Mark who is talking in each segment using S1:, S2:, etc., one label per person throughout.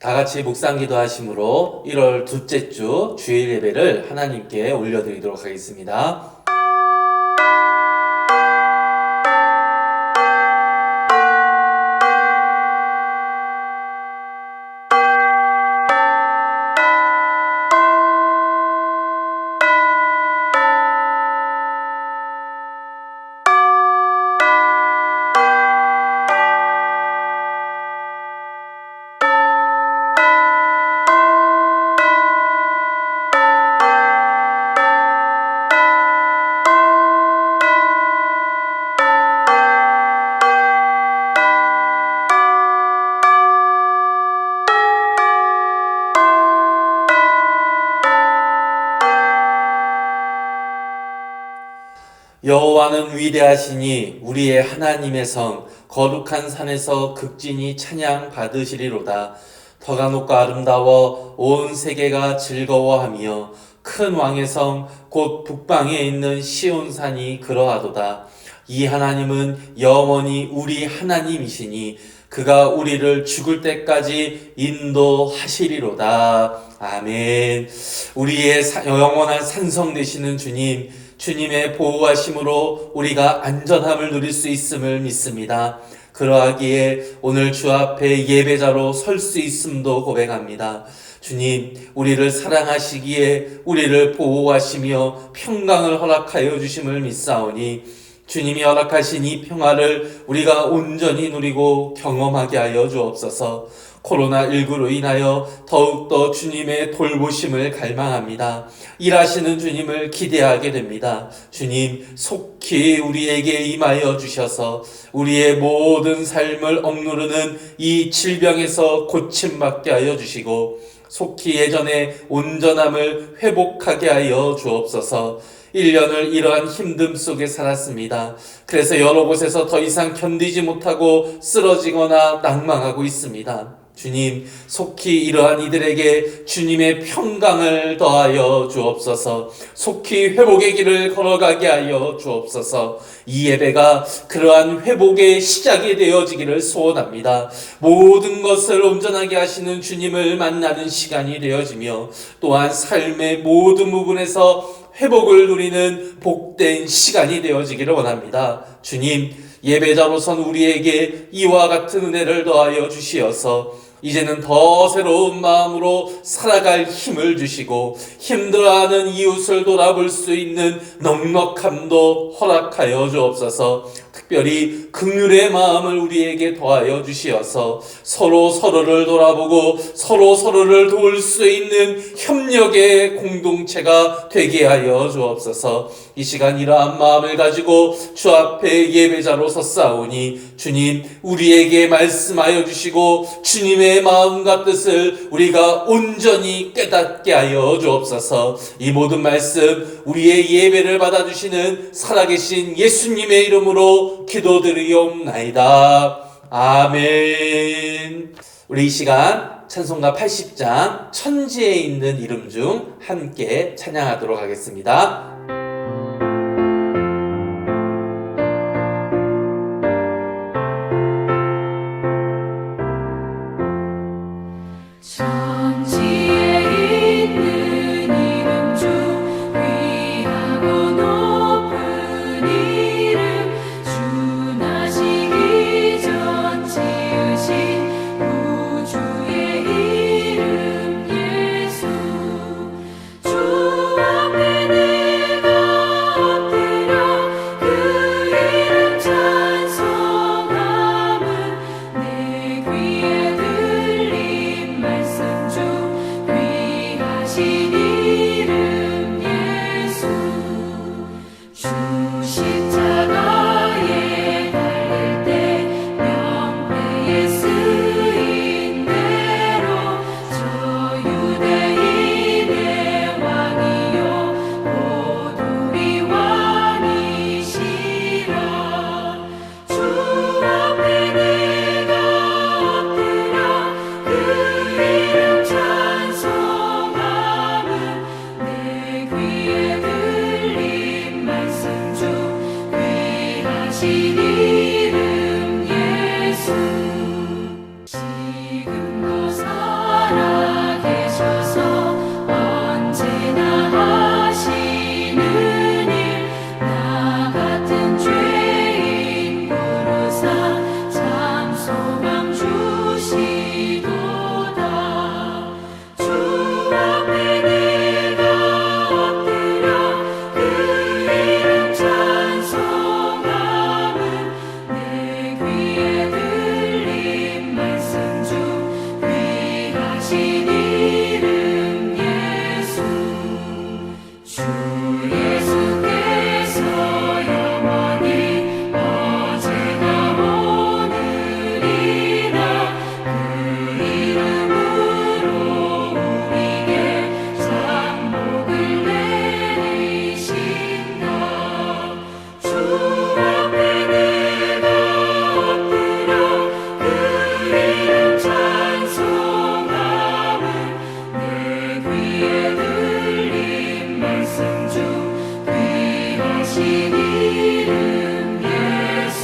S1: 다 같이 묵상 기도하심으로 1월 둘째 주 주일 예배를 하나님께 올려드리도록 하겠습니다. 여호와는 위대하시니 우리의 하나님의 성 거룩한 산에서 극진히 찬양 받으시리로다. 터가 높고 아름다워 온 세계가 즐거워하며 큰 왕의 성 곧 북방에 있는 시온산이 그러하도다. 이 하나님은 영원히 우리 하나님이시니 그가 우리를 죽을 때까지 인도하시리로다. 아멘. 우리의 영원한 산성 되시는 주님, 주님의 보호하심으로 우리가 안전함을 누릴 수 있음을 믿습니다. 그러하기에 오늘 주 앞에 예배자로 설 수 있음도 고백합니다. 주님, 우리를 사랑하시기에 우리를 보호하시며 평강을 허락하여 주심을 믿사오니 주님이 허락하신 이 평화를 우리가 온전히 누리고 경험하게 하여 주옵소서. 코로나19로 인하여 더욱더 주님의 돌보심을 갈망합니다. 일하시는 주님을 기대하게 됩니다. 주님, 속히 우리에게 임하여 주셔서 우리의 모든 삶을 억누르는 이 질병에서 고침받게 하여 주시고 속히 예전의 온전함을 회복하게 하여 주옵소서. 1년을 이러한 힘듦 속에 살았습니다. 그래서 여러 곳에서 더 이상 견디지 못하고 쓰러지거나 낭망하고 있습니다. 주님, 속히 이러한 이들에게 주님의 평강을 더하여 주옵소서. 속히 회복의 길을 걸어가게 하여 주옵소서. 이 예배가 그러한 회복의 시작이 되어지기를 소원합니다. 모든 것을 온전하게 하시는 주님을 만나는 시간이 되어지며 또한 삶의 모든 부분에서 회복을 누리는 복된 시간이 되어지기를 원합니다. 주님, 예배자로선 우리에게 이와 같은 은혜를 더하여 주시어서 이제는 더 새로운 마음으로 살아갈 힘을 주시고 힘들어하는 이웃을 돌아볼 수 있는 넉넉함도 허락하여 주옵소서. 특별히 긍휼의 마음을 우리에게 더하여 주시어서 서로 서로를 돌아보고 서로 서로를 도울 수 있는 협력의 공동체가 되게 하여 주옵소서. 이 시간 이러한 마음을 가지고 주 앞에 예배자로 섰사오니 주님, 우리에게 말씀하여 주시고 주님의 마음과 뜻을 우리가 온전히 깨닫게 하여 주옵소서. 이 모든 말씀 우리의 예배를 받아주시는 살아계신 예수님의 이름으로 기도드리옵나이다. 아멘. 우리 이 시간 찬송가 80장 천지에 있는 이름 중 함께 찬양하도록 하겠습니다.
S2: 귀에 들린 말씀 귀하신 이름 예수 주 예수께서 영원히 어제나 오늘이나 그 이름으로 우리에게 상복을 내리신다. 주 앞에 내가 엎드려 그 이름 찬송함은 내 귀에 들린 말씀 중 귀하신 이름 예수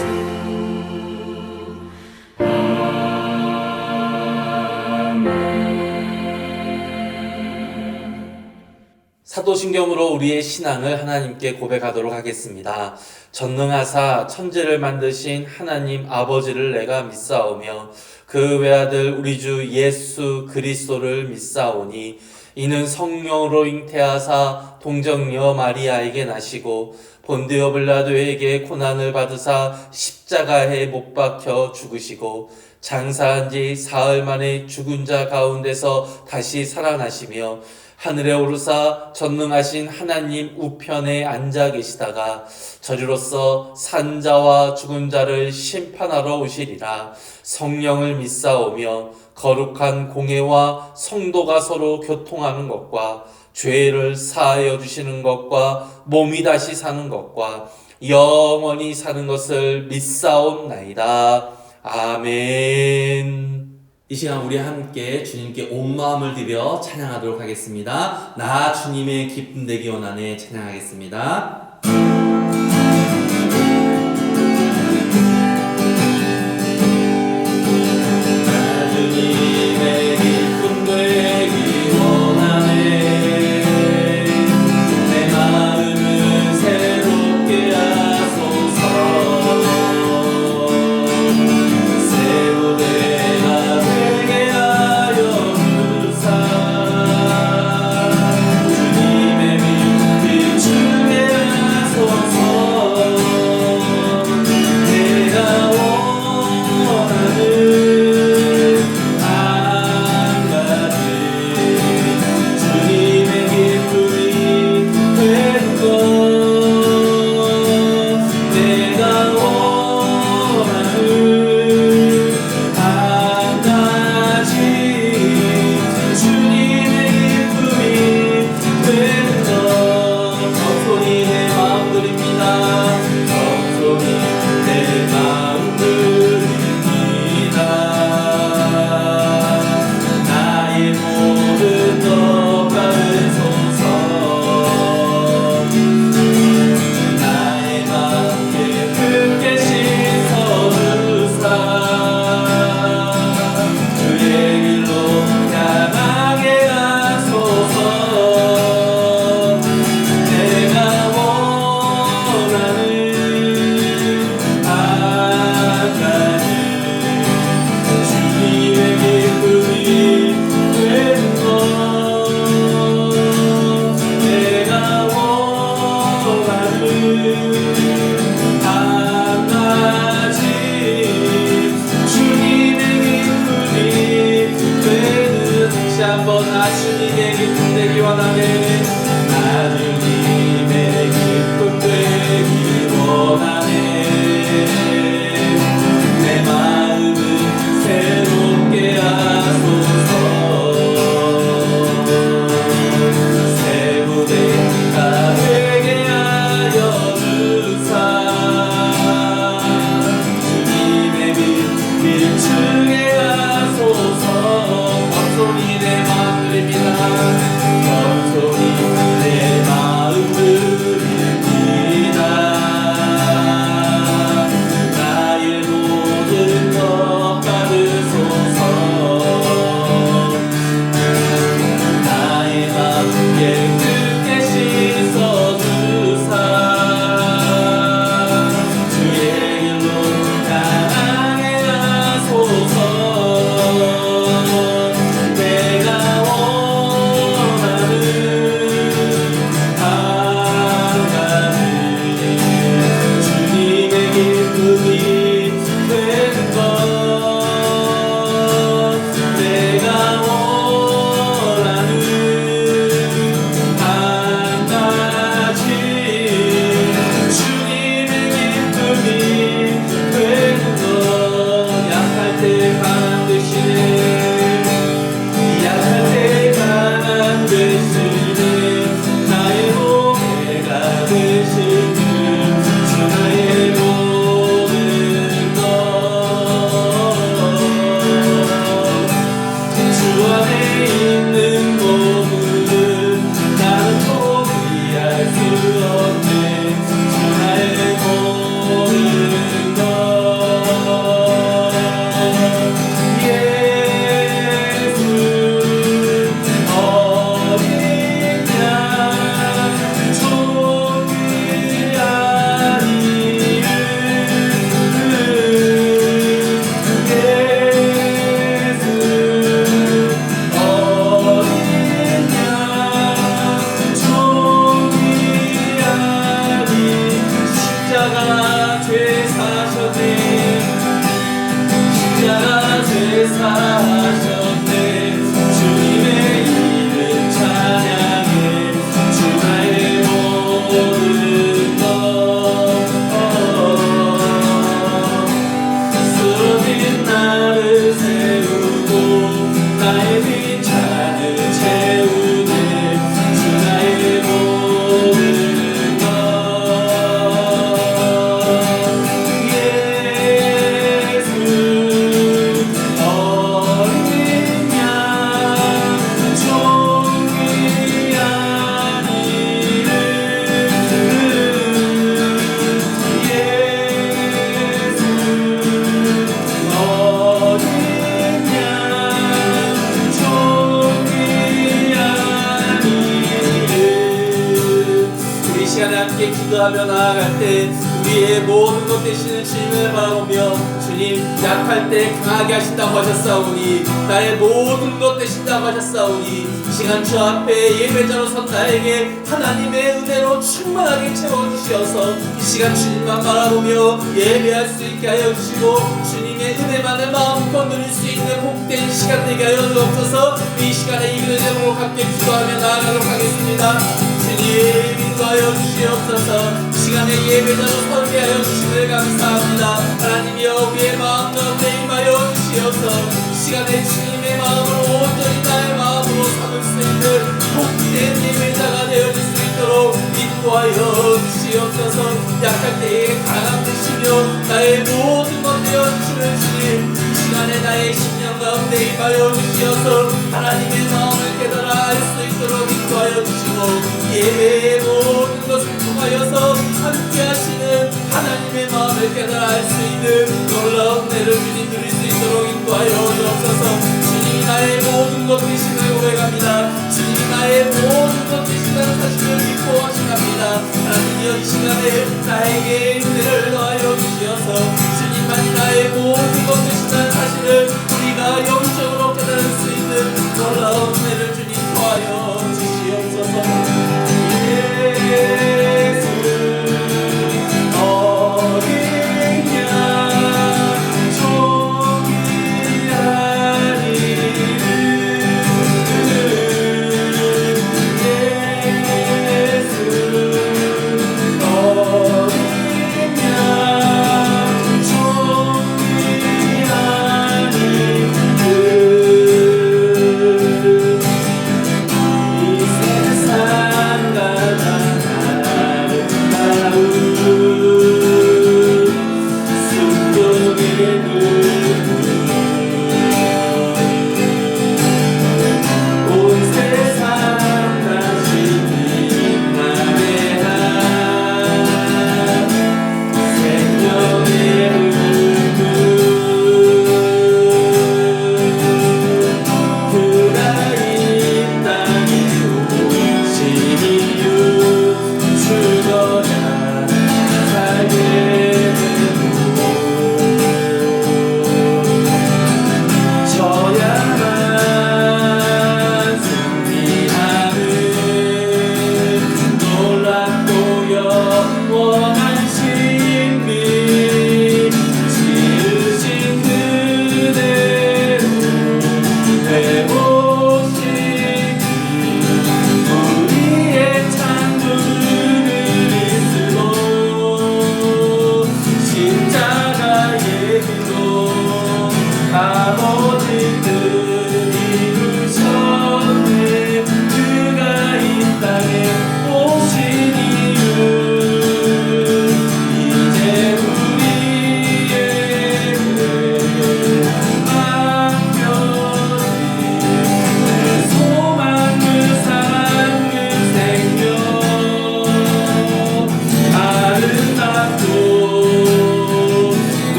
S1: 사도신경으로 우리의 신앙을 하나님께 고백하도록 하겠습니다. 전능하사 천지를 만드신 하나님 아버지를 내가 믿사오며 그 외아들 우리 주 예수 그리스도를 믿사오니 이는 성령으로 잉태하사 동정녀 마리아에게 나시고 본디오 빌라도에게 고난을 받으사 십자가에 못 박혀 죽으시고 장사한 지 사흘 만에 죽은 자 가운데서 다시 살아나시며 하늘에 오르사 전능하신 하나님 우편에 앉아 계시다가 저리로서 산자와 죽은 자를 심판하러 오시리라. 성령을 믿사오며 거룩한 공회와 성도가 서로 교통하는 것과 죄를 사하여 주시는 것과 몸이 다시 사는 것과 영원히 사는 것을 믿사옵나이다. 아멘. 이 시간 우리 함께 주님께 온 마음을 드려 찬양하도록 하겠습니다. 나 주님의 기쁨 되기 원하네 찬양하겠습니다. 나 주님의 기쁨 되기 원하네 내 마음을 새롭게 하소서
S2: 감소리 내 마음 드립니다. 감소리
S1: 채우네 주 나의 모든 것 예수 어린 양 종이 아니를 예수 어린 양 종이 아니를 우리 시간에 함께 기도하며 나아갈 때 우리의 모든 것 되시는 주님을 바라보며 주님 약할 때 강하게 하신다고 하셨사오니 나의 모든 것 되신다고 하셨사오니 이 시간 주 앞에 예배자로 선 나에게 하나님의 은혜로 충만하게 채워주시어서 이 시간 주님만 바라보며 예배할 수 있게 하여 주시고 주님의 은혜만을 마음껏 누릴 수 있는 복된 시간 되게 하여 주옵소서. 이 시간에 이 은혜로 함께 기도하며 나아가도록 하겠습니다. 주님 인도하여 주시옵소서. 시간에 예배자로 서게 하여 주시길 감사합니다. 하나님이여 우리의 마음 가운데 임하여 주시옵소서. 시간에 주님의 마음을 온전히 나의 마음으로 삼을 수 있는 복된 예배자가 되어질 수 있도록 인도하여 주시옵소서. 약할 때에 강함 되시며 나의 모든 것 되어주시는 주님 이 시간에 나의 심령 가운데 임하여 주시어서 하나님의 마음을 깨달아 알 수 있도록 인도하여 주시고 예배의 모든 것을 통하여서 함께 하시는 하나님의 마음을 깨달아 알 수 있는 놀라운 은혜를 주님 누릴 수 있도록 인도하여 주옵소서. 주님이 나의 모든 것 되심을 고백합니다. 주님이 나의 모든 것 되신다는 사실을 믿고 확신합니다. 하나님이여 이 시간에 나에게 은혜를 더하여 주시어서 주님만이 나의 모든 것 되신다는 사실을 우리가 영적으로 깨달을 수 있는 놀라운 은혜를 주님 더하여 주시옵소서. 예수 어린 양 종이 아니를 예수 어린 양 종이 아니를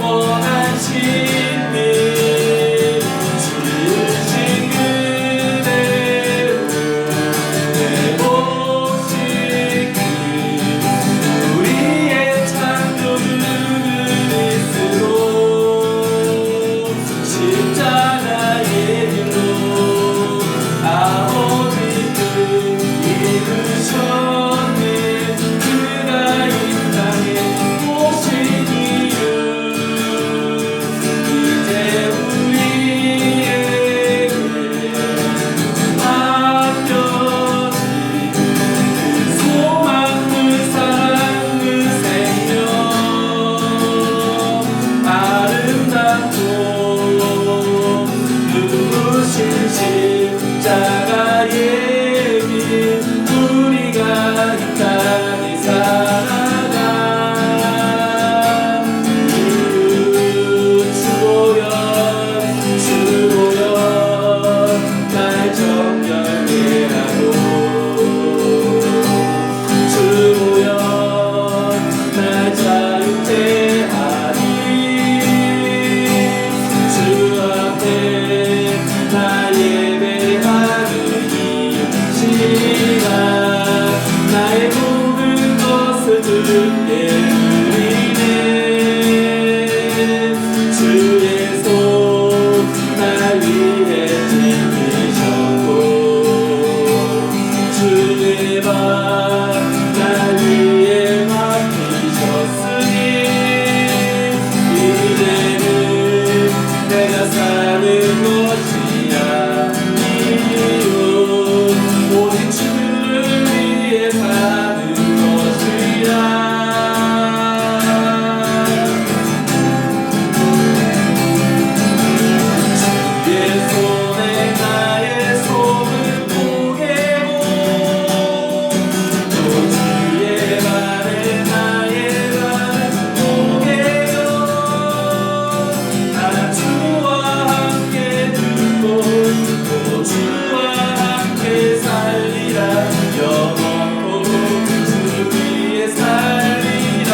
S1: 원하시는 주신 그대로 내 몫이 우리의 창조주는 그리스도 십자가의 길로 아버지 뜻 이루셨네. 그가 이 땅에 오신 이유 이제 우리에게 맡겨진 그 소망 그 사랑 그 생명 아름답고 누구신 십자가의 길 우리가 이 땅에 살아가 주보여 날 정결케 하고 주보여 날 자유케 하니 주 앞에 날 예배하는 이 시간 나의 모든 것을 주께 드리네. 주의 손 날 위해 지키셨고 주의 발 날 위해 맡기셨으니 이제는 내가 사는 것이 아니요 오직 주를 위해 사는 것이라. 주의 손에 나의 손을 포개고 또 주의 발에 나의 발을 포개요. 나 주와 함께 듣고 또 주와 함께 살리라. 영원토록 주 위에 살리라.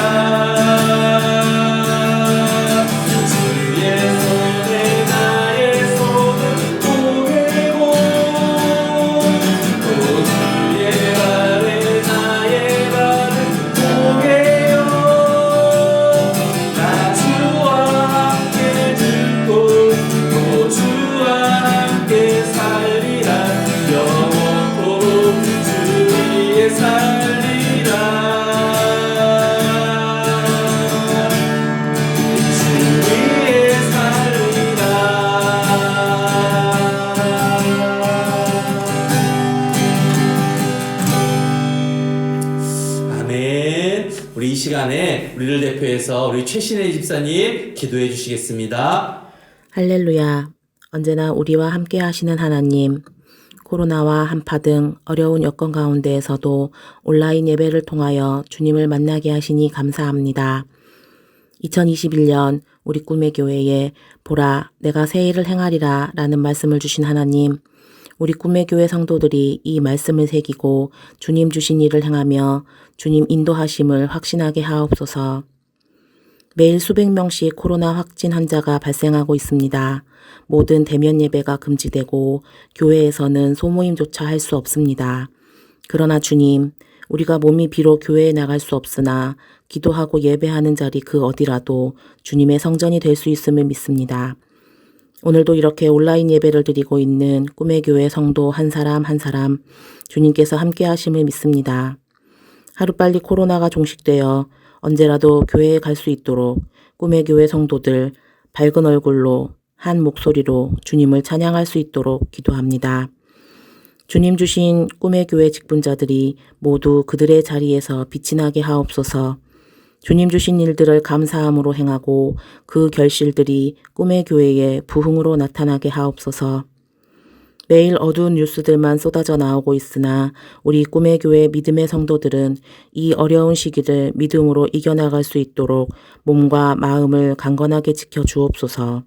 S1: 주의 손에 나의 손을 포개고 또 주의 발에 나의 발을 포개요. 나 주와 함께 듣고 또 주와 함께 살리라. 영원토록 주 위에 살리라. 주 위에 살리라. 아멘. 우리 이 시간에 우리를 대표해서 우리 최신혜 집사님 기도해 주시겠습니다.
S3: 할렐루야. 언제나 우리와 함께 하시는 하나님, 코로나와 한파 등 어려운 여건 가운데에서도 온라인 예배를 통하여 주님을 만나게 하시니 감사합니다. 2021년 우리 꿈의 교회에 보라 내가 새 일을 행하리라 라는 말씀을 주신 하나님, 우리 꿈의 교회 성도들이 이 말씀을 새기고 주님 주신 일을 행하며 주님 인도하심을 확신하게 하옵소서. 매일 수백 명씩 코로나 확진 환자가 발생하고 있습니다. 모든 대면 예배가 금지되고 교회에서는 소모임조차 할 수 없습니다. 그러나 주님, 우리가 몸이 비록 교회에 나갈 수 없으나 기도하고 예배하는 자리 그 어디라도 주님의 성전이 될 수 있음을 믿습니다. 오늘도 이렇게 온라인 예배를 드리고 있는 꿈의 교회 성도 한 사람 한 사람 주님께서 함께 하심을 믿습니다. 하루빨리 코로나가 종식되어 언제라도 교회에 갈 수 있도록 꿈의 교회 성도들 밝은 얼굴로 한 목소리로 주님을 찬양할 수 있도록 기도합니다. 주님 주신 꿈의 교회 직분자들이 모두 그들의 자리에서 빛이 나게 하옵소서. 주님 주신 일들을 감사함으로 행하고 그 결실들이 꿈의 교회에 부흥으로 나타나게 하옵소서. 매일 어두운 뉴스들만 쏟아져 나오고 있으나 우리 꿈의 교회 믿음의 성도들은 이 어려운 시기를 믿음으로 이겨나갈 수 있도록 몸과 마음을 강건하게 지켜 주옵소서.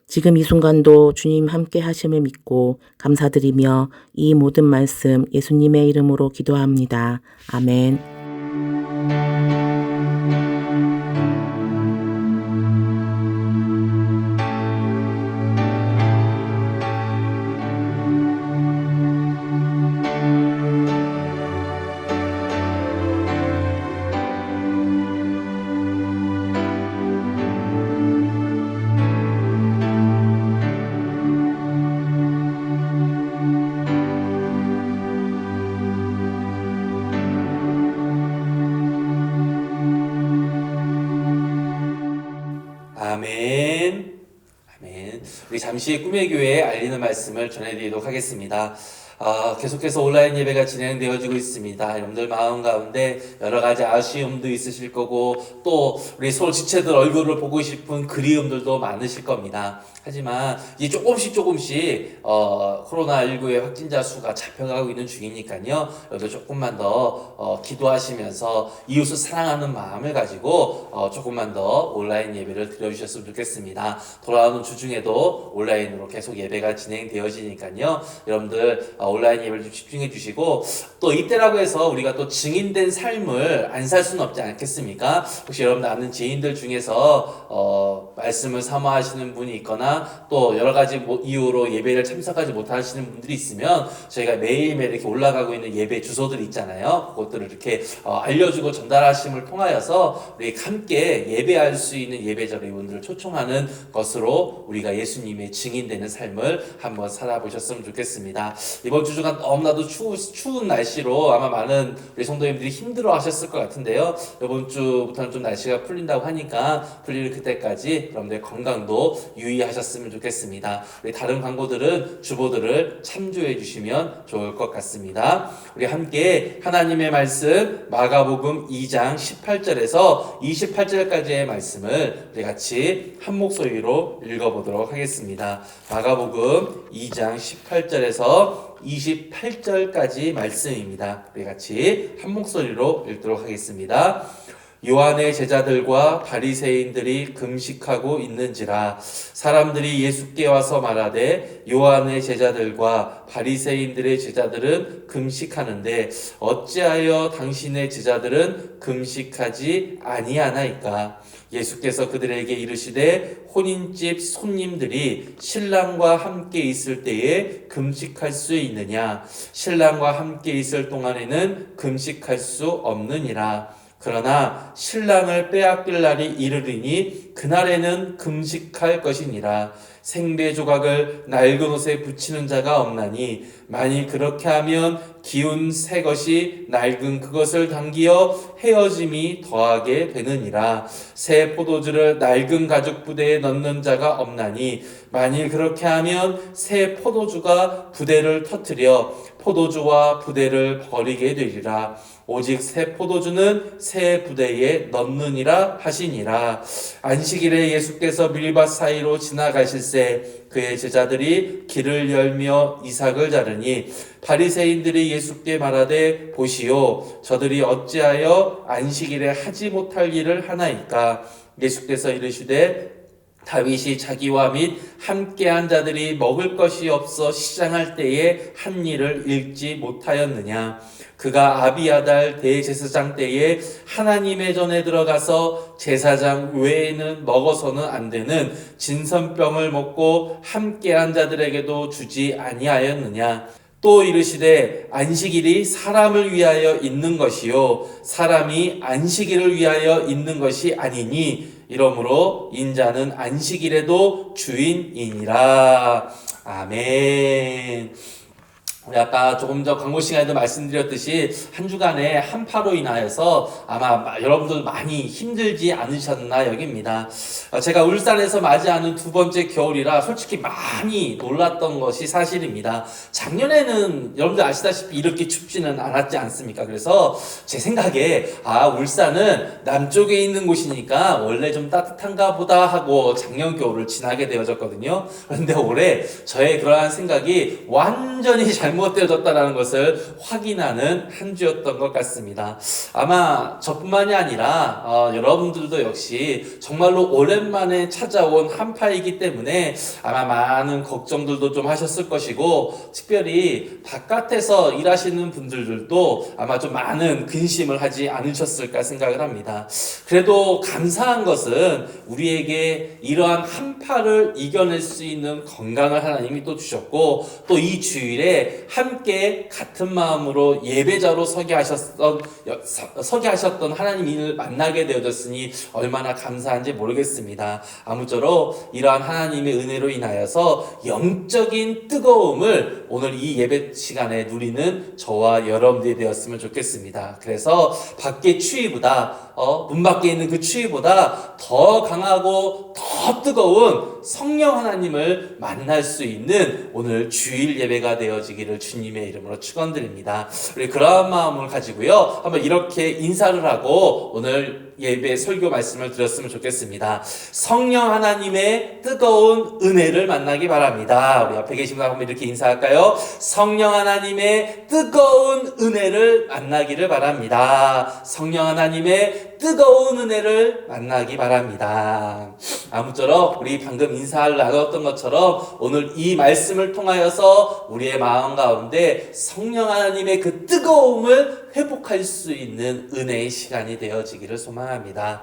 S3: 지금 이 순간도 주님 함께 하심을 믿고 감사드리며 이 모든 말씀 예수님의 이름으로 기도합니다. 아멘.
S1: 아멘. 아멘. 우리 잠시 꿈의 교회에 알리는 말씀을 전해드리도록 하겠습니다. 계속해서 온라인 예배가 진행되어지고 있습니다. 여러분들 마음 가운데 여러 가지 아쉬움도 있으실 거고 또 우리 서로 지체들 얼굴을 보고 싶은 그리움들도 많으실 겁니다. 하지만 이제 조금씩 코로나19의 확진자 수가 잡혀가고 있는 중이니까요. 여러분들 조금만 더 기도하시면서 이웃을 사랑하는 마음을 가지고 조금만 더 온라인 예배를 드려주셨으면 좋겠습니다. 돌아오는 주 중에도 온라인으로 계속 예배가 진행되어지니까요. 여러분들 온라인 예배를 좀 집중해 주시고 또 이때라고 해서 우리가 또 증인된 삶을 안 살 수는 없지 않겠습니까? 혹시 여러분들 아는 지인들 중에서 말씀을 사모하시는 분이 있거나 또 여러 가지 이유로 예배를 참석하지 못하시는 분들이 있으면 저희가 매일매일 이렇게 올라가고 있는 예배 주소들이 있잖아요. 그것들을 이렇게 알려주고 전달하심을 통하여서 우리 함께 예배할 수 있는 예배자로 이분들을 초청하는 것으로 우리가 예수님의 증인되는 삶을 한번 살아보셨으면 좋겠습니다. 이번 주 주간 너무나도 추운 날씨로 아마 많은 우리 성도님들이 힘들어 하셨을 것 같은데요. 이번 주부터는 좀 날씨가 풀린다고 하니까 풀리는 그때까지 여러분들 건강도 유의하셨으면 좋겠습니다. 우리 다른 광고들은 주보들을 참조해 주시면 좋을 것 같습니다. 우리 함께 하나님의 말씀 마가복음 2장 18절에서 28절까지의 말씀을 우리 같이 한 목소리로 읽어보도록 하겠습니다. 마가복음 2장 18절에서 28절까지 말씀입니다. 우리 같이 한 목소리로 읽도록 하겠습니다. 요한의 제자들과 바리새인들이 금식하고 있는지라 사람들이 예수께 와서 말하되 요한의 제자들과 바리새인들의 제자들은 금식하는데 어찌하여 당신의 제자들은 금식하지 아니하나이까? 예수께서 그들에게 이르시되 혼인집 손님들이 신랑과 함께 있을 때에 금식할 수 있느냐? 신랑과 함께 있을 동안에는 금식할 수 없느니라. 그러나 신랑을 빼앗길 날이 이르리니 그날에는 금식할 것이니라. 생배 조각을 낡은 옷에 붙이는 자가 없나니 만일 그렇게 하면 기운 새 것이 낡은 그것을 당기어 헤어짐이 더하게 되느니라. 새 포도주를 낡은 가죽 부대에 넣는 자가 없나니 만일 그렇게 하면 새 포도주가 부대를 터뜨려 포도주와 부대를 버리게 되리라. 오직 새 포도주는 새 부대에 넣느니라 하시니라. 안식일에 예수께서 밀밭 사이로 지나가실새 그의 제자들이 길을 열며 이삭을 자르니 바리새인들이 예수께 말하되 보시오 저들이 어찌하여 안식일에 하지 못할 일을 하나이까? 예수께서 이르시되 다윗이 자기와 및 함께한 자들이 먹을 것이 없어 시장할 때에 한 일을 읽지 못하였느냐? 그가 아비아달 대제사장 때에 하나님의 전에 들어가서 제사장 외에는 먹어서는 안 되는 진선병을 먹고 함께한 자들에게도 주지 아니하였느냐? 또 이르시되 안식일이 사람을 위하여 있는 것이요 사람이 안식일을 위하여 있는 것이 아니니 이러므로 인자는 안식일에도 주인이니라. 아멘. 우리 아까 조금 전 광고 시간에도 말씀드렸듯이 한 주간의 한파로 인하여서 아마 여러분들 많이 힘들지 않으셨나 여깁니다. 제가 울산에서 맞이하는 두 번째 겨울이라 솔직히 많이 놀랐던 것이 사실입니다. 작년에는 여러분들 아시다시피 이렇게 춥지는 않았지 않습니까? 그래서 제 생각에 울산은 남쪽에 있는 곳이니까 원래 좀 따뜻한가 보다 하고 작년 겨울을 지나게 되어졌거든요. 그런데 올해 저의 그러한 생각이 완전히 잘못되어졌다는 것을 확인하는 한 주였던 것 같습니다. 아마 저뿐만이 아니라 여러분들도 역시 정말로 오랜만에 찾아온 한파이기 때문에 아마 많은 걱정들도 좀 하셨을 것이고 특별히 바깥에서 일하시는 분들도 아마 좀 많은 근심을 하지 않으셨을까 생각을 합니다. 그래도 감사한 것은 우리에게 이러한 한파를 이겨낼 수 있는 건강을 하나님이 또 주셨고 또 이 주일에 함께 같은 마음으로 예배자로 서게 하셨던 하나님을 만나게 되어졌으니 얼마나 감사한지 모르겠습니다. 아무쪼록 이러한 하나님의 은혜로 인하여서 영적인 뜨거움을 오늘 이 예배 시간에 누리는 저와 여러분들이 되었으면 좋겠습니다. 그래서 밖의 추위보다 문 밖에 있는 그 추위보다 더 강하고 더 뜨거운 성령 하나님을 만날 수 있는 오늘 주일 예배가 되어지기를 주님의 이름으로 축원드립니다. 우리 그러한 마음을 가지고요, 한번 이렇게 인사를 하고 오늘 예배 설교 말씀을 드렸으면 좋겠습니다. 성령 하나님의 뜨거운 은혜를 만나기 바랍니다. 우리 앞에 계신 분 한번 이렇게 인사할까요? 성령 하나님의 뜨거운 은혜를 만나기를 바랍니다. 성령 하나님의 뜨거운 은혜를 만나기 바랍니다. 아무쪼록 우리 방금 인사를 나눴던 것처럼 오늘 이 말씀을 통하여서 우리의 마음 가운데 성령 하나님의 그 뜨거움을 회복할 수 있는 은혜의 시간이 되어지기를 소망합니다.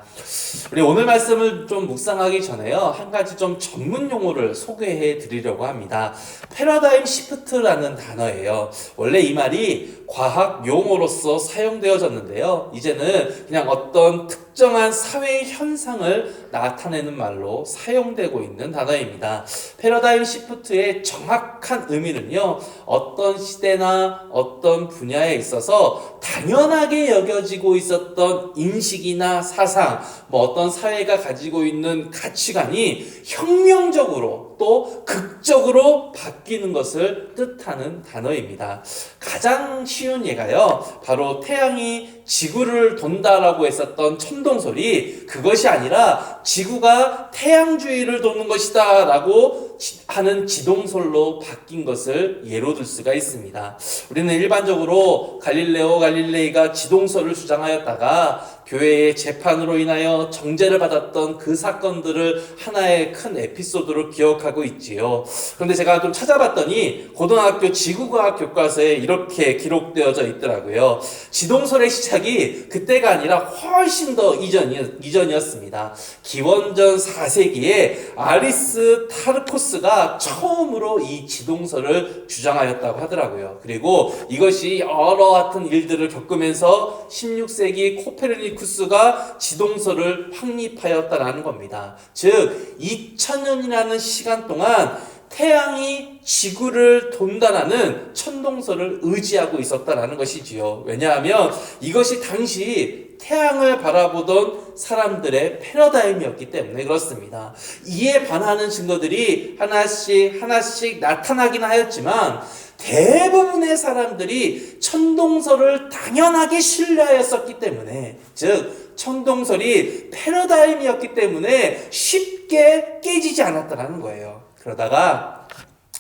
S1: 우리 오늘 말씀을 좀 묵상하기 전에요, 한 가지 좀 전문 용어를 소개해 드리려고 합니다. 패러다임 시프트라는 단어예요. 원래 이 말이 과학 용어로서 사용되어졌는데요, 이제는 그냥 어떤 특정한 사회 현상을 나타내는 말로 사용되고 있는 단어입니다. 패러다임 시프트의 정확한 의미는요, 어떤 시대나 어떤 분야에 있어서 당연하게 여겨지고 있었던 인식이나 사상, 어떤 사회가 가지고 있는 가치관이 혁명적으로 또 극적으로 바뀌는 것을 뜻하는 단어입니다. 가장 쉬운 예가요, 바로 태양이 지구를 돈다라고 했었던 천동설이 그것이 아니라 지구가 태양 주위를 도는 것이다 라고 하는 지동설로 바뀐 것을 예로 들 수가 있습니다. 우리는 일반적으로 갈릴레오 갈릴레이가 지동설을 주장하였다가 교회의 재판으로 인하여 정죄를 받았던 그 사건들을 하나의 큰 에피소드로 기억하고 있지요. 그런데 제가 좀 찾아봤더니 고등학교 지구과학 교과서에 이렇게 기록되어져 있더라고요. 지동설의 시작이 그때가 아니라 훨씬 더 이전이었습니다. 기원전 4세기에 아리스타르코스가 처음으로 이 지동설을 주장하였다고 하더라고요. 그리고 이것이 여러 같은 일들을 겪으면서 16세기 코페르니쿠스가 지동설을 확립하였다라는 겁니다. 즉 2000년이라는 시간 동안 태양이 지구를 돈다라는 천동설을 의지하고 있었다라는 것이지요. 왜냐하면 이것이 당시 태양을 바라보던 사람들의 패러다임이었기 때문에 그렇습니다. 이에 반하는 증거들이 하나씩 나타나긴 하였지만 대부분의 사람들이 천동설을 당연하게 신뢰하였었기 때문에, 즉 천동설이 패러다임이었기 때문에 쉽게 깨지지 않았다는 거예요. 그러다가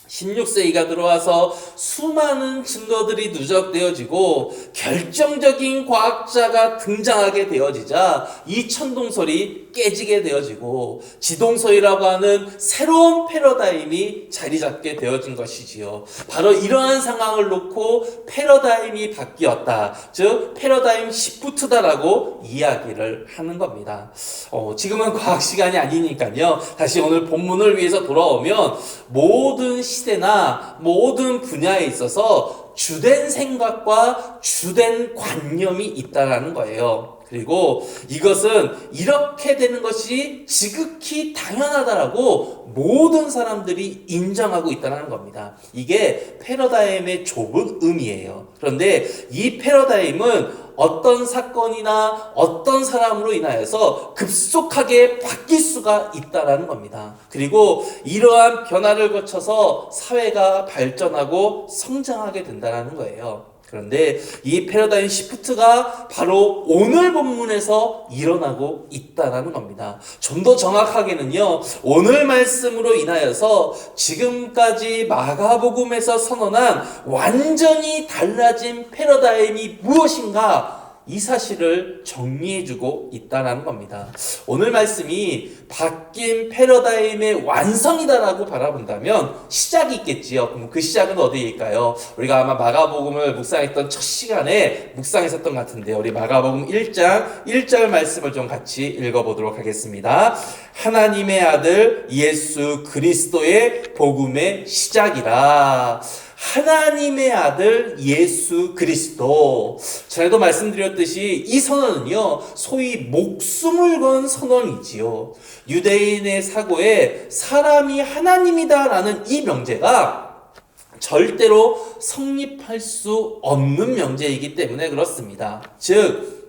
S1: 16세기가 들어와서 수많은 증거들이 누적되어지고 결정적인 과학자가 등장하게 되어지자 이 천동설이 깨지게 되어지고 지동설이라고 하는 새로운 패러다임이 자리 잡게 되어진 것이지요. 바로 이러한 상황을 놓고 패러다임이 바뀌었다, 즉 패러다임 시프트다라고 이야기를 하는 겁니다. 지금은 과학 시간이 아니니까요, 다시 오늘 본문을 위해서 돌아오면 모든 시대나 모든 분야에 있어서 주된 생각과 주된 관념이 있다라는 거예요. 그리고 이것은 이렇게 되는 것이 지극히 당연하다라고 모든 사람들이 인정하고 있다는 겁니다. 이게 패러다임의 좁은 의미예요. 그런데 이 패러다임은 어떤 사건이나 어떤 사람으로 인하여서 급속하게 바뀔 수가 있다라는 겁니다. 그리고 이러한 변화를 거쳐서 사회가 발전하고 성장하게 된다는 거예요. 그런데 이 패러다임 시프트가 바로 오늘 본문에서 일어나고 있다는 겁니다. 좀 더 정확하게는요, 오늘 말씀으로 인하여서 지금까지 마가복음에서 선언한 완전히 달라진 패러다임이 무엇인가, 이 사실을 정리해주고 있다는 겁니다. 오늘 말씀이 바뀐 패러다임의 완성이다라고 바라본다면 시작이 있겠지요. 그럼 그 시작은 어디일까요? 우리가 아마 마가복음을 묵상했던 첫 시간에 묵상했었던 것 같은데요. 우리 마가복음 1장 1절 말씀을 좀 같이 읽어보도록 하겠습니다. 하나님의 아들 예수 그리스도의 복음의 시작이라. 하나님의 아들 예수 그리스도. 전에도 말씀드렸듯이 이 선언은요, 소위 목숨을 건 선언이지요. 유대인의 사고에 사람이 하나님이다라는 이 명제가 절대로 성립할 수 없는 명제이기 때문에 그렇습니다. 즉,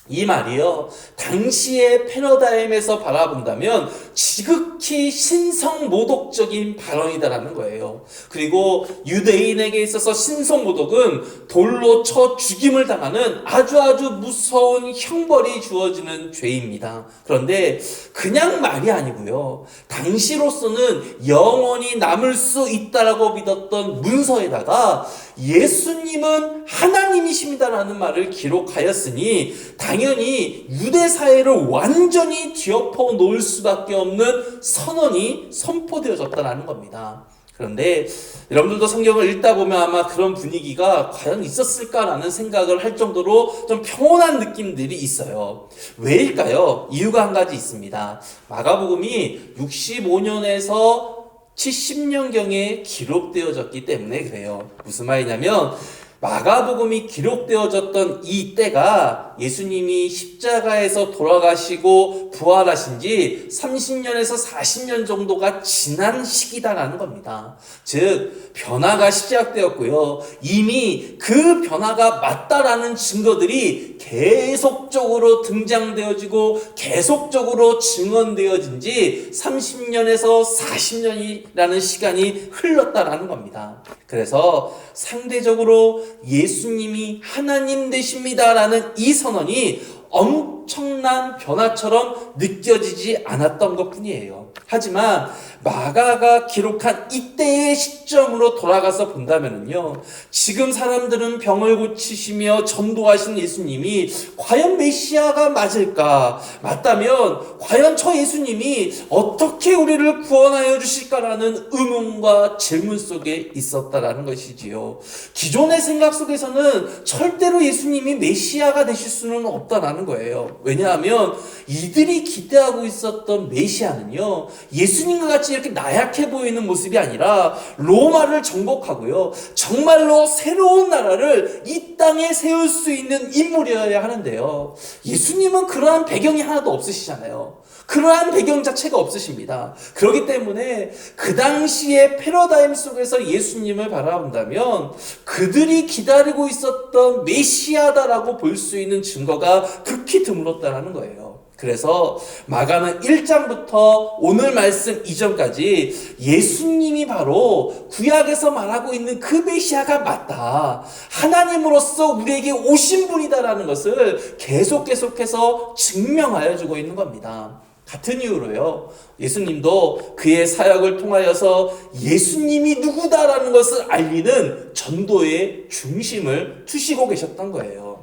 S1: 이 말이요, 당시의 패러다임에서 바라본다면 지극히 신성모독적인 발언이다라는 거예요. 그리고 유대인에게 있어서 신성모독은 돌로 쳐 죽임을 당하는 아주 무서운 형벌이 주어지는 죄입니다. 그런데 그냥 말이 아니고요, 당시로서는 영원히 남을 수 있다라고 믿었던 문서에다가 예수님은 하나님이십니다라는 말을 기록하였으니 당연히 유대 사회를 완전히 뒤엎어 놓을 수밖에 없는 선언이 선포되어졌다는 겁니다. 그런데 여러분들도 성경을 읽다 보면 아마 그런 분위기가 과연 있었을까라는 생각을 할 정도로 좀 평온한 느낌들이 있어요. 왜일까요? 이유가 한 가지 있습니다. 마가복음이 65년에서 70년경에 기록되어졌기 때문에 그래요. 무슨 말이냐면 마가복음이 기록되어졌던 이 때가 예수님이 십자가에서 돌아가시고 부활하신 지 30년에서 40년 정도가 지난 시기다라는 겁니다. 즉 변화가 시작되었고요. 이미 그 변화가 맞다라는 증거들이 계속적으로 등장되어지고 계속적으로 증언되어진 지 30년에서 40년이라는 시간이 흘렀다라는 겁니다. 그래서 상대적으로 예수님이 하나님 되십니다라는 이 선언이 엄청난 변화처럼 느껴지지 않았던 것뿐이에요. 하지만 마가가 기록한 이때의 시점으로 돌아가서 본다면요, 지금 사람들은 병을 고치시며 전도하신 예수님이 과연 메시아가 맞을까? 맞다면 과연 저 예수님이 어떻게 우리를 구원하여 주실까라는 의문과 질문 속에 있었다라는 것이지요. 기존의 생각 속에서는 절대로 예수님이 메시아가 되실 수는 없다라는 거예요. 왜냐하면 이들이 기대하고 있었던 메시아는요, 예수님과 같이 이렇게 나약해 보이는 모습이 아니라 로마를 정복하고요, 정말로 새로운 나라를 이 땅에 세울 수 있는 인물이어야 하는데요, 예수님은 그러한 배경이 하나도 없으시잖아요. 그러한 배경 자체가 없으십니다. 그렇기 때문에 그 당시의 패러다임 속에서 예수님을 바라본다면 그들이 기다리고 있었던 메시아다라고 볼 수 있는 증거가 극히 드물었다는 거예요. 그래서 마가는 1장부터 오늘 말씀 이전까지 예수님이 바로 구약에서 말하고 있는 그 메시아가 맞다, 하나님으로서 우리에게 오신 분이다라는 것을 계속해서 증명하여 주고 있는 겁니다. 같은 이유로요, 예수님도 그의 사역을 통하여서 예수님이 누구다라는 것을 알리는 전도의 중심을 두시고 계셨던 거예요.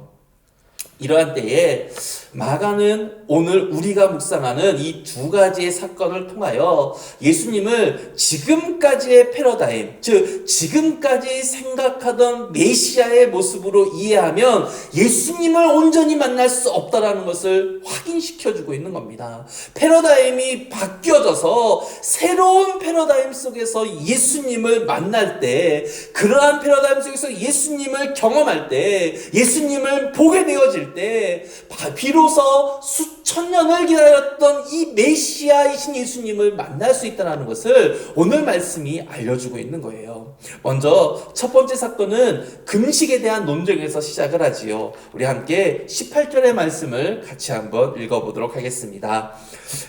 S1: 이러한 때에 마가는 오늘 우리가 묵상하는 이 두 가지의 사건을 통하여 예수님을 지금까지의 패러다임, 즉 지금까지 생각하던 메시아의 모습으로 이해하면 예수님을 온전히 만날 수 없다라는 것을 확인시켜주고 있는 겁니다. 패러다임이 바뀌어져서 새로운 패러다임 속에서 예수님을 만날 때, 그러한 패러다임 속에서 예수님을 경험할 때, 예수님을 보게 되어질 때 비로소 수천 년을 기다렸던 이 메시아이신 예수님을 만날 수 있다는 것을 오늘 말씀이 알려주고 있는 거예요. 먼저 첫 번째 사건은 금식에 대한 논쟁에서 시작을 하지요. 우리 함께 18절의 말씀을 같이 한번 읽어보도록 하겠습니다.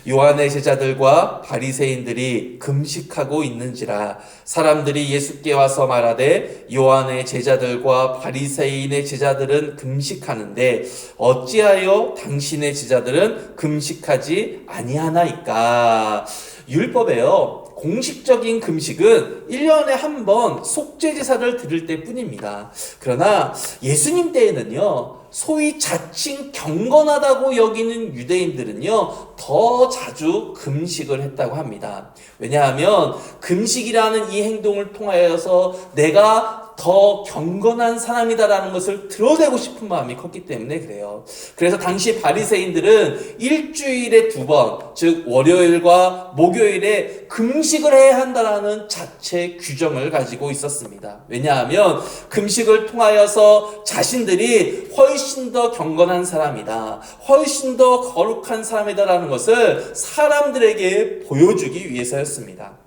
S1: 요한의 제자들과 바리새인들이 금식하고 있는지라 사람들이 예수께 와서 말하되 요한의 제자들과 바리새인의 제자들은 금식하는데 어찌하여 당신의 제자들은 금식하지 아니하나이까. 율법에요, 공식적인 금식은 1년에 한 번 속죄제사를 드릴 때 뿐입니다. 그러나 예수님 때에는요, 소위 자칭 경건하다고 여기는 유대인들은요, 더 자주 금식을 했다고 합니다. 왜냐하면 금식이라는 이 행동을 통하여서 내가 더 경건한 사람이다라는 것을 드러내고 싶은 마음이 컸기 때문에 그래요. 그래서 당시 바리새인들은 일주일에 2번, 즉 월요일과 목요일에 금식을 해야 한다라는 자체 규정을 가지고 있었습니다. 왜냐하면 금식을 통하여서 자신들이 훨씬 더 경건한 사람이다, 훨씬 더 거룩한 사람이다라는 것을 사람들에게 보여주기 위해서였습니다.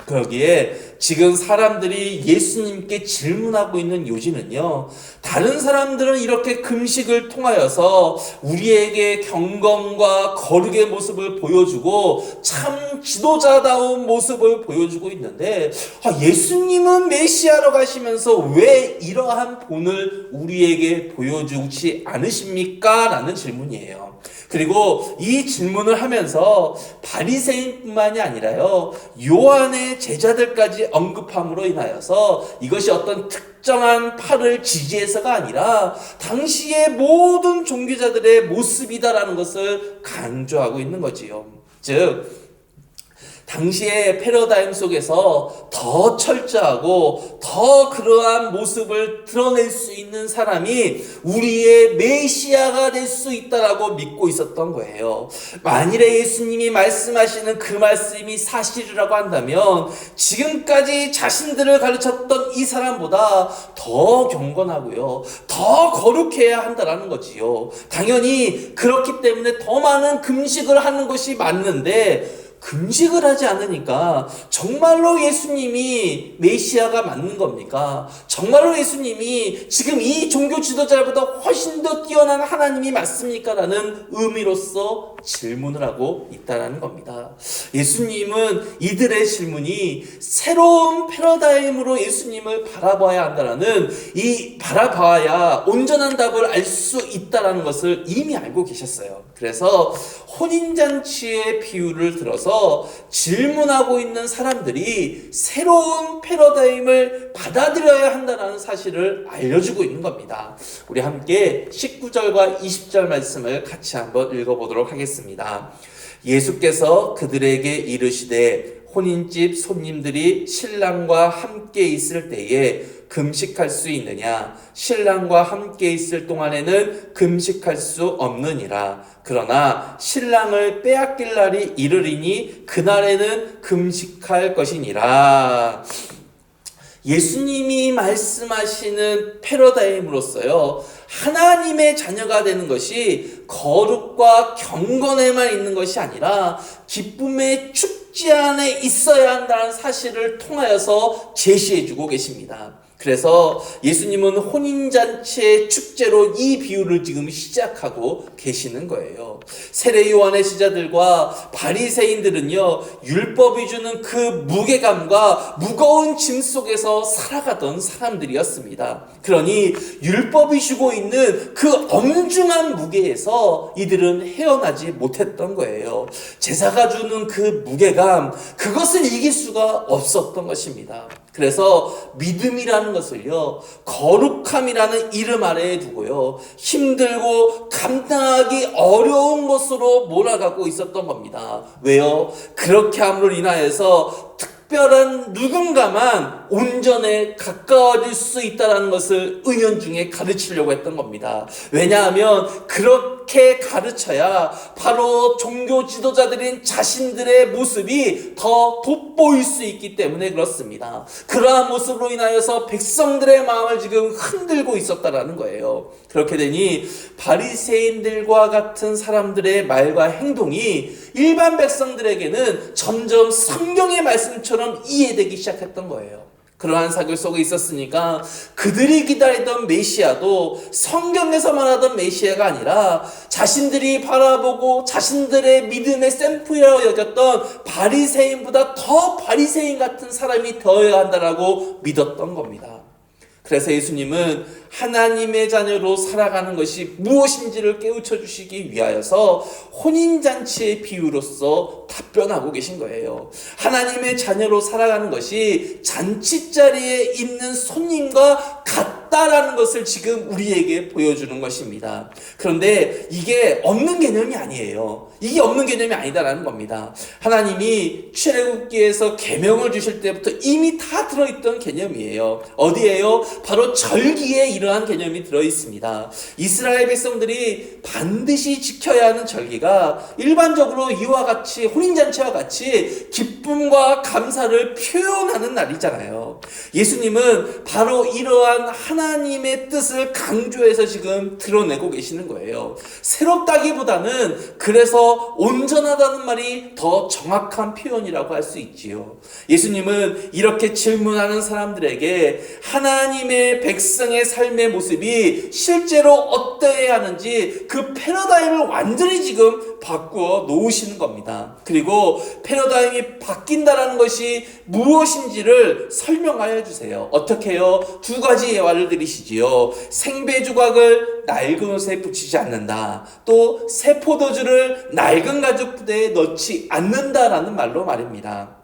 S1: 거기에 지금 사람들이 예수님께 질문하고 있는 요지는요, 다른 사람들은 이렇게 금식을 통하여서 우리에게 경건과 거룩의 모습을 보여주고 참 지도자다운 모습을 보여주고 있는데, 예수님은 메시아로 가시면서 왜 이러한 본을 우리에게 보여주지 않으십니까? 라는 질문이에요. 그리고 이 질문을 하면서 바리새인뿐만이 아니라요, 요한의 제자들까지 언급함으로 인하여서 이것이 어떤 특정한 파를 지지해서가 아니라 당시의 모든 종교자들의 모습이다라는 것을 강조하고 있는 거지요. 즉 당시의 패러다임 속에서 더 철저하고 더 그러한 모습을 드러낼 수 있는 사람이 우리의 메시아가 될 수 있다라고 믿고 있었던 거예요. 만일에 예수님이 말씀하시는 그 말씀이 사실이라고 한다면 지금까지 자신들을 가르쳤던 이 사람보다 더 경건하고요, 더 거룩해야 한다라는 거지요. 당연히 그렇기 때문에 더 많은 금식을 하는 것이 맞는데, 금식을 하지 않으니까 정말로 예수님이 메시아가 맞는 겁니까? 정말로 예수님이 지금 이 종교 지도자보다 훨씬 더 뛰어난 하나님이 맞습니까? 라는 의미로서 질문을 하고 있다는 겁니다. 예수님은 이들의 질문이 새로운 패러다임으로 예수님을 바라봐야 한다는, 이 바라봐야 온전한 답을 알 수 있다는 것을 이미 알고 계셨어요. 그래서 혼인잔치의 비유를 들어서 질문하고 있는 사람들이 새로운 패러다임을 받아들여야 한다는 사실을 알려주고 있는 겁니다. 우리 함께 19절과 20절 말씀을 같이 한번 읽어보도록 하겠습니다. 예수께서 그들에게 이르시되 혼인집 손님들이 신랑과 함께 있을 때에 금식할 수 있느냐? 신랑과 함께 있을 동안에는 금식할 수 없느니라. 그러나 신랑을 빼앗길 날이 이르리니 그날에는 금식할 것이니라. 예수님이 말씀하시는 패러다임으로서요, 하나님의 자녀가 되는 것이 거룩과 경건에만 있는 것이 아니라 기쁨의 축제 안에 있어야 한다는 사실을 통하여서 제시해주고 계십니다. 그래서 예수님은 혼인잔치의 축제로 이 비유를 지금 시작하고 계시는 거예요. 세례 요한의 제자들과 바리새인들은요, 율법이 주는 그 무게감과 무거운 짐 속에서 살아가던 사람들이었습니다. 그러니 율법이 주고 있는 그 엄중한 무게에서 이들은 헤어나지 못했던 거예요. 제사가 주는 그 무게감, 그것을 이길 수가 없었던 것입니다. 그래서 믿음이라는 것을요, 거룩함이라는 이름 아래에 두고요, 힘들고 감당하기 어려운 것으로 몰아가고 있었던 겁니다. 왜요? 그렇게 함으로 인하여서 특별한 누군가만 온전에 가까워질 수 있다는 것을 은연중에 가르치려고 했던 겁니다. 왜냐하면 그렇게 가르쳐야 바로 종교 지도자들인 자신들의 모습이 더 돋보일 수 있기 때문에 그렇습니다. 그러한 모습으로 인하여서 백성들의 마음을 지금 흔들고 있었다라는 거예요. 그렇게 되니 바리새인들과 같은 사람들의 말과 행동이 일반 백성들에게는 점점 성경의 말씀처럼 이해되기 시작했던 거예요. 그러한 사교 속에 있었으니까 그들이 기다리던 메시아도 성경에서만 하던 메시아가 아니라 자신들이 바라보고 자신들의 믿음의 샘플이라고 여겼던 바리새인보다 더 바리새인 같은 사람이 되어야 한다라고 믿었던 겁니다. 그래서 예수님은 하나님의 자녀로 살아가는 것이 무엇인지를 깨우쳐 주시기 위하여서 혼인잔치의 비유로서 답변하고 계신 거예요. 하나님의 자녀로 살아가는 것이 잔치 자리에 있는 손님과 같다 없다라는 것을 지금 우리에게 보여주는 것입니다. 그런데 이게 없는 개념이 아니에요. 이게 없는 개념이 아니다라는 겁니다. 하나님이 출애굽기에서 계명을 주실 때부터 이미 다 들어있던 개념이에요. 어디에요? 바로 절기에 이러한 개념이 들어있습니다. 이스라엘 백성들이 반드시 지켜야 하는 절기가 일반적으로 이와 같이 혼인잔치와 같이 기쁨과 감사를 표현하는 날이잖아요. 예수님은 바로 이러한 하나님의 뜻을 강조해서 지금 드러내고 계시는 거예요. 새롭다기보다는 그래서 온전하다는 말이 더 정확한 표현이라고 할 수 있지요. 예수님은 이렇게 질문하는 사람들에게 하나님의 백성의 삶의 모습이 실제로 어떠해야 하는지 그 패러다임을 완전히 지금 바꾸어 놓으시는 겁니다. 그리고 패러다임이 바뀐다라는 것이 무엇인지를 설명하여 주세요. 어떻게 해요? 두 가지 예화를 드리시지요. 생배 조각을 낡은 옷에 붙이지 않는다. 또 새 포도주를 낡은 가죽 부대에 넣지 않는다라는 말로 말입니다.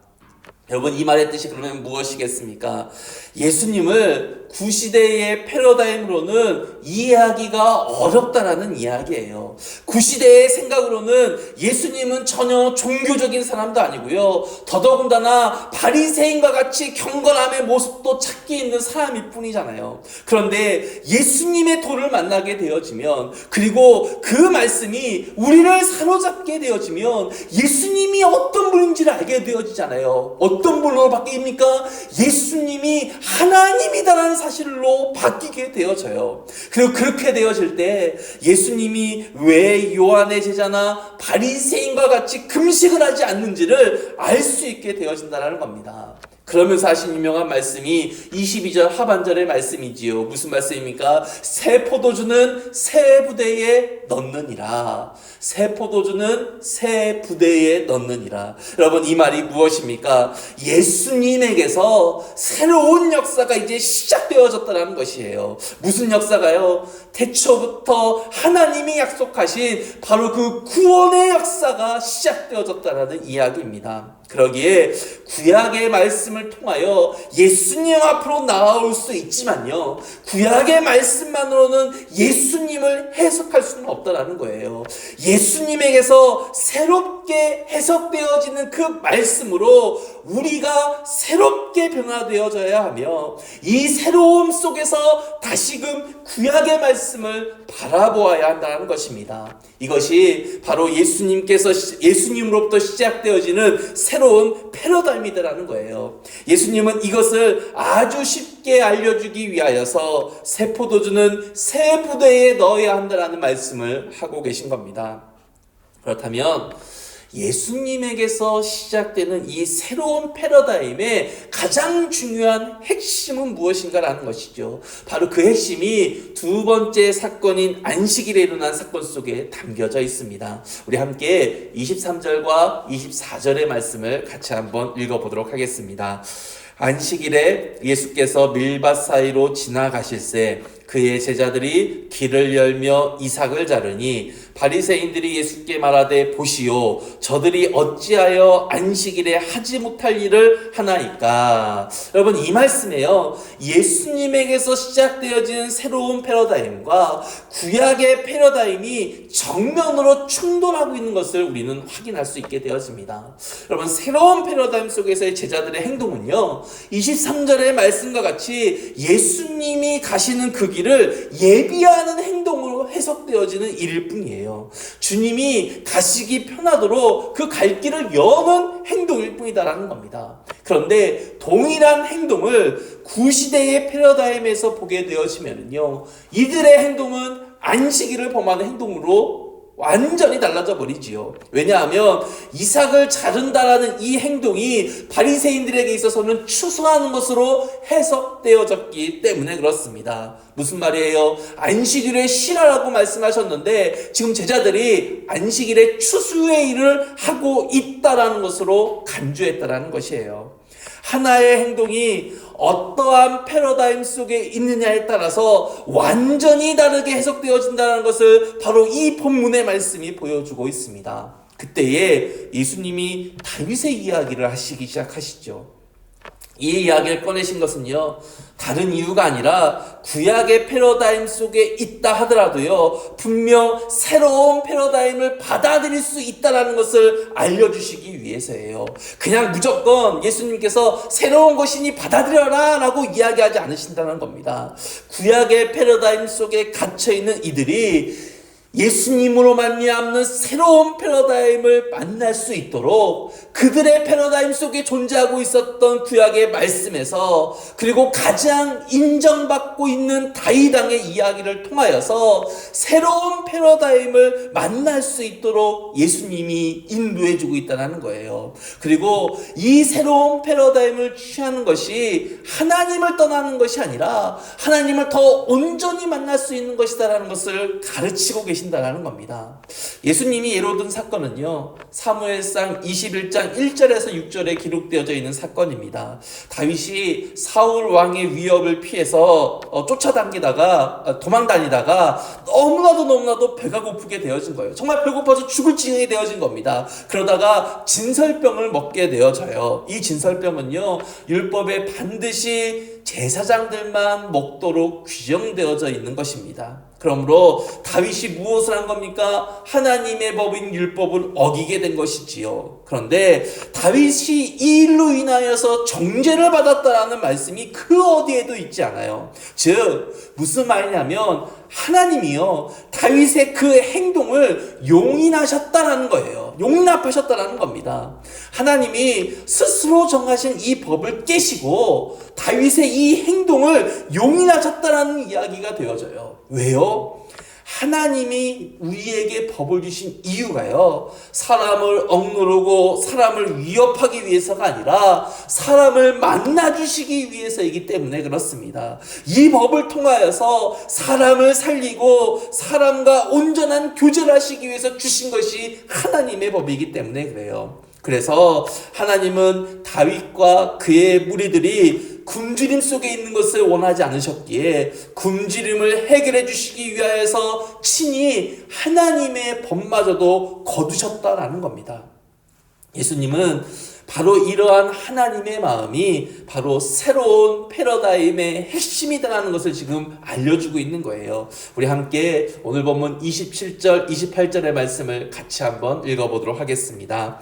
S1: 여러분, 이 말의 뜻이 그러면 무엇이겠습니까? 예수님을 구시대의 패러다임으로는 이해하기가 어렵다라는 이야기예요. 구시대의 생각으로는 예수님은 전혀 종교적인 사람도 아니고요. 더더군다나 바리새인과 같이 경건함의 모습도 찾기 있는 사람일 뿐이잖아요. 그런데 예수님의 도를 만나게 되어지면, 그리고 그 말씀이 우리를 사로잡게 되어지면 예수님이 어떤 분인지를 알게 되어지잖아요. 어떤 분으로 바뀝니까? 예수님이 하나님이다라는 사실로 바뀌게 되어져요. 그리고 그렇게 되어질 때 예수님이 왜 요한의 제자나 바리새인과 같이 금식을 하지 않는지를 알 수 있게 되어진다는 겁니다. 그러면서 하신 유명한 말씀이 22절 하반절의 말씀이지요. 무슨 말씀입니까? 새 포도주는 새 부대에 넣느니라. 새 포도주는 새 부대에 넣느니라. 여러분, 이 말이 무엇입니까? 예수님에게서 새로운 역사가 이제 시작되어졌다는 것이에요. 무슨 역사가요? 태초부터 하나님이 약속하신 바로 그 구원의 역사가 시작되어졌다는 이야기입니다. 그러기에 구약의 말씀을 통하여 예수님 앞으로 나아올 수 있지만요, 구약의 말씀만으로는 예수님을 해석할 수는 없다라는 거예요. 예수님에게서 새롭게 해석되어지는 그 말씀으로 우리가 새롭게 변화되어져야 하며, 이 새로움 속에서 다시금 구약의 말씀을 바라보아야 한다는 것입니다. 이것이 바로 예수님으로부터 시작되어지는 새로운 패러다임이라는 거예요. 예수님은 이것을 아주 쉽게 알려주기 위하여서 새 포도주는 새 부대에 넣어야 한다는 말씀을 하고 계신 겁니다. 그렇다면 예수님에게서 시작되는 이 새로운 패러다임의 가장 중요한 핵심은 무엇인가라는 것이죠. 바로 그 핵심이 두 번째 사건인 안식일에 일어난 사건 속에 담겨져 있습니다. 우리 함께 23절과 24절의 말씀을 같이 한번 읽어보도록 하겠습니다. 안식일에 예수께서 밀밭 사이로 지나가실새 그의 제자들이 길을 열며 이삭을 자르니 바리새인들이 예수께 말하되 보시오, 저들이 어찌하여 안식일에 하지 못할 일을 하나이까. 여러분, 이 말씀에요, 예수님에게서 시작되어진 새로운 패러다임과 구약의 패러다임이 정면으로 충돌하고 있는 것을 우리는 확인할 수 있게 되어집니다. 여러분, 새로운 패러다임 속에서의 제자들의 행동은요, 23절의 말씀과 같이 예수님이 가시는 그 길을 예비하는 행동으로 해석되어지는 일일 뿐이에요. 주님이 가시기 편하도록 그 갈 길을 여는 행동일 뿐이다라는 겁니다. 그런데 동일한 행동을 구시대의 패러다임에서 보게 되어지면요, 이들의 행동은 안식일을 범하는 행동으로 완전히 달라져 버리지요. 왜냐하면 이삭을 자른다라는 이 행동이 바리새인들에게 있어서는 추수하는 것으로 해석되어졌기 때문에 그렇습니다. 무슨 말이에요? 안식일에 쉬라라고 말씀하셨는데 지금 제자들이 안식일에 추수의 일을 하고 있다라는 것으로 간주했다라는 것이에요. 하나의 행동이 어떠한 패러다임 속에 있느냐에 따라서 완전히 다르게 해석되어진다는 것을 바로 이 본문의 말씀이 보여주고 있습니다. 그때에 예수님이 다윗의 이야기를 하시기 시작하시죠. 이 이야기를 꺼내신 것은요, 다른 이유가 아니라 구약의 패러다임 속에 있다 하더라도요, 분명 새로운 패러다임을 받아들일 수 있다는 것을 알려주시기 위해서예요. 그냥 무조건 예수님께서 새로운 것이니 받아들여라 라고 이야기하지 않으신다는 겁니다. 구약의 패러다임 속에 갇혀있는 이들이 예수님으로 말미암는 새로운 패러다임을 만날 수 있도록 그들의 패러다임 속에 존재하고 있었던 구약의 말씀에서, 그리고 가장 인정받고 있는 다윗 왕의 이야기를 통하여서 새로운 패러다임을 만날 수 있도록 예수님이 인도해 주고 있다는 거예요. 그리고 이 새로운 패러다임을 취하는 것이 하나님을 떠나는 것이 아니라 하나님을 더 온전히 만날 수 있는 것이다라는 것을 가르치고 계신다는 겁니다. 예수님이 예로 든 사건은요, 사무엘상 21장 1절에서 6절에 기록되어져 있는 사건입니다. 다윗이 사울 왕의 위협을 피해서 도망다니다가 너무나도 배가 고프게 되어진 거예요. 정말 배고파서 죽을 지경이 되어진 겁니다. 그러다가 진설병을 먹게 되어져요. 이 진설병은요, 율법에 반드시 제사장들만 먹도록 규정되어져 있는 것입니다. 그러므로 다윗이 무엇을 한 겁니까? 하나님의 법인 율법을 어기게 된 것이지요. 그런데 다윗이 이 일로 인하여서 정죄를 받았다라는 말씀이 그 어디에도 있지 않아요. 즉 무슨 말이냐면 하나님이요, 다윗의 그 행동을 용인하셨다라는 거예요. 용납하셨다라는 겁니다. 하나님이 스스로 정하신 이 법을 깨시고 다윗의 이 행동을 용인하셨다라는 이야기가 되어져요. 왜요? 하나님이 우리에게 법을 주신 이유가요, 사람을 억누르고 사람을 위협하기 위해서가 아니라 사람을 만나주시기 위해서이기 때문에 그렇습니다. 이 법을 통하여서 사람을 살리고 사람과 온전한 교제를 하시기 위해서 주신 것이 하나님의 법이기 때문에 그래요. 그래서 하나님은 다윗과 그의 무리들이 굶주림 속에 있는 것을 원하지 않으셨기에 굶주림을 해결해 주시기 위하여서 친히 하나님의 법마저도 거두셨다라는 겁니다. 예수님은 바로 이러한 하나님의 마음이 바로 새로운 패러다임의 핵심이다라는 것을 지금 알려주고 있는 거예요. 우리 함께 오늘 본문 27절, 28절의 말씀을 같이 한번 읽어보도록 하겠습니다.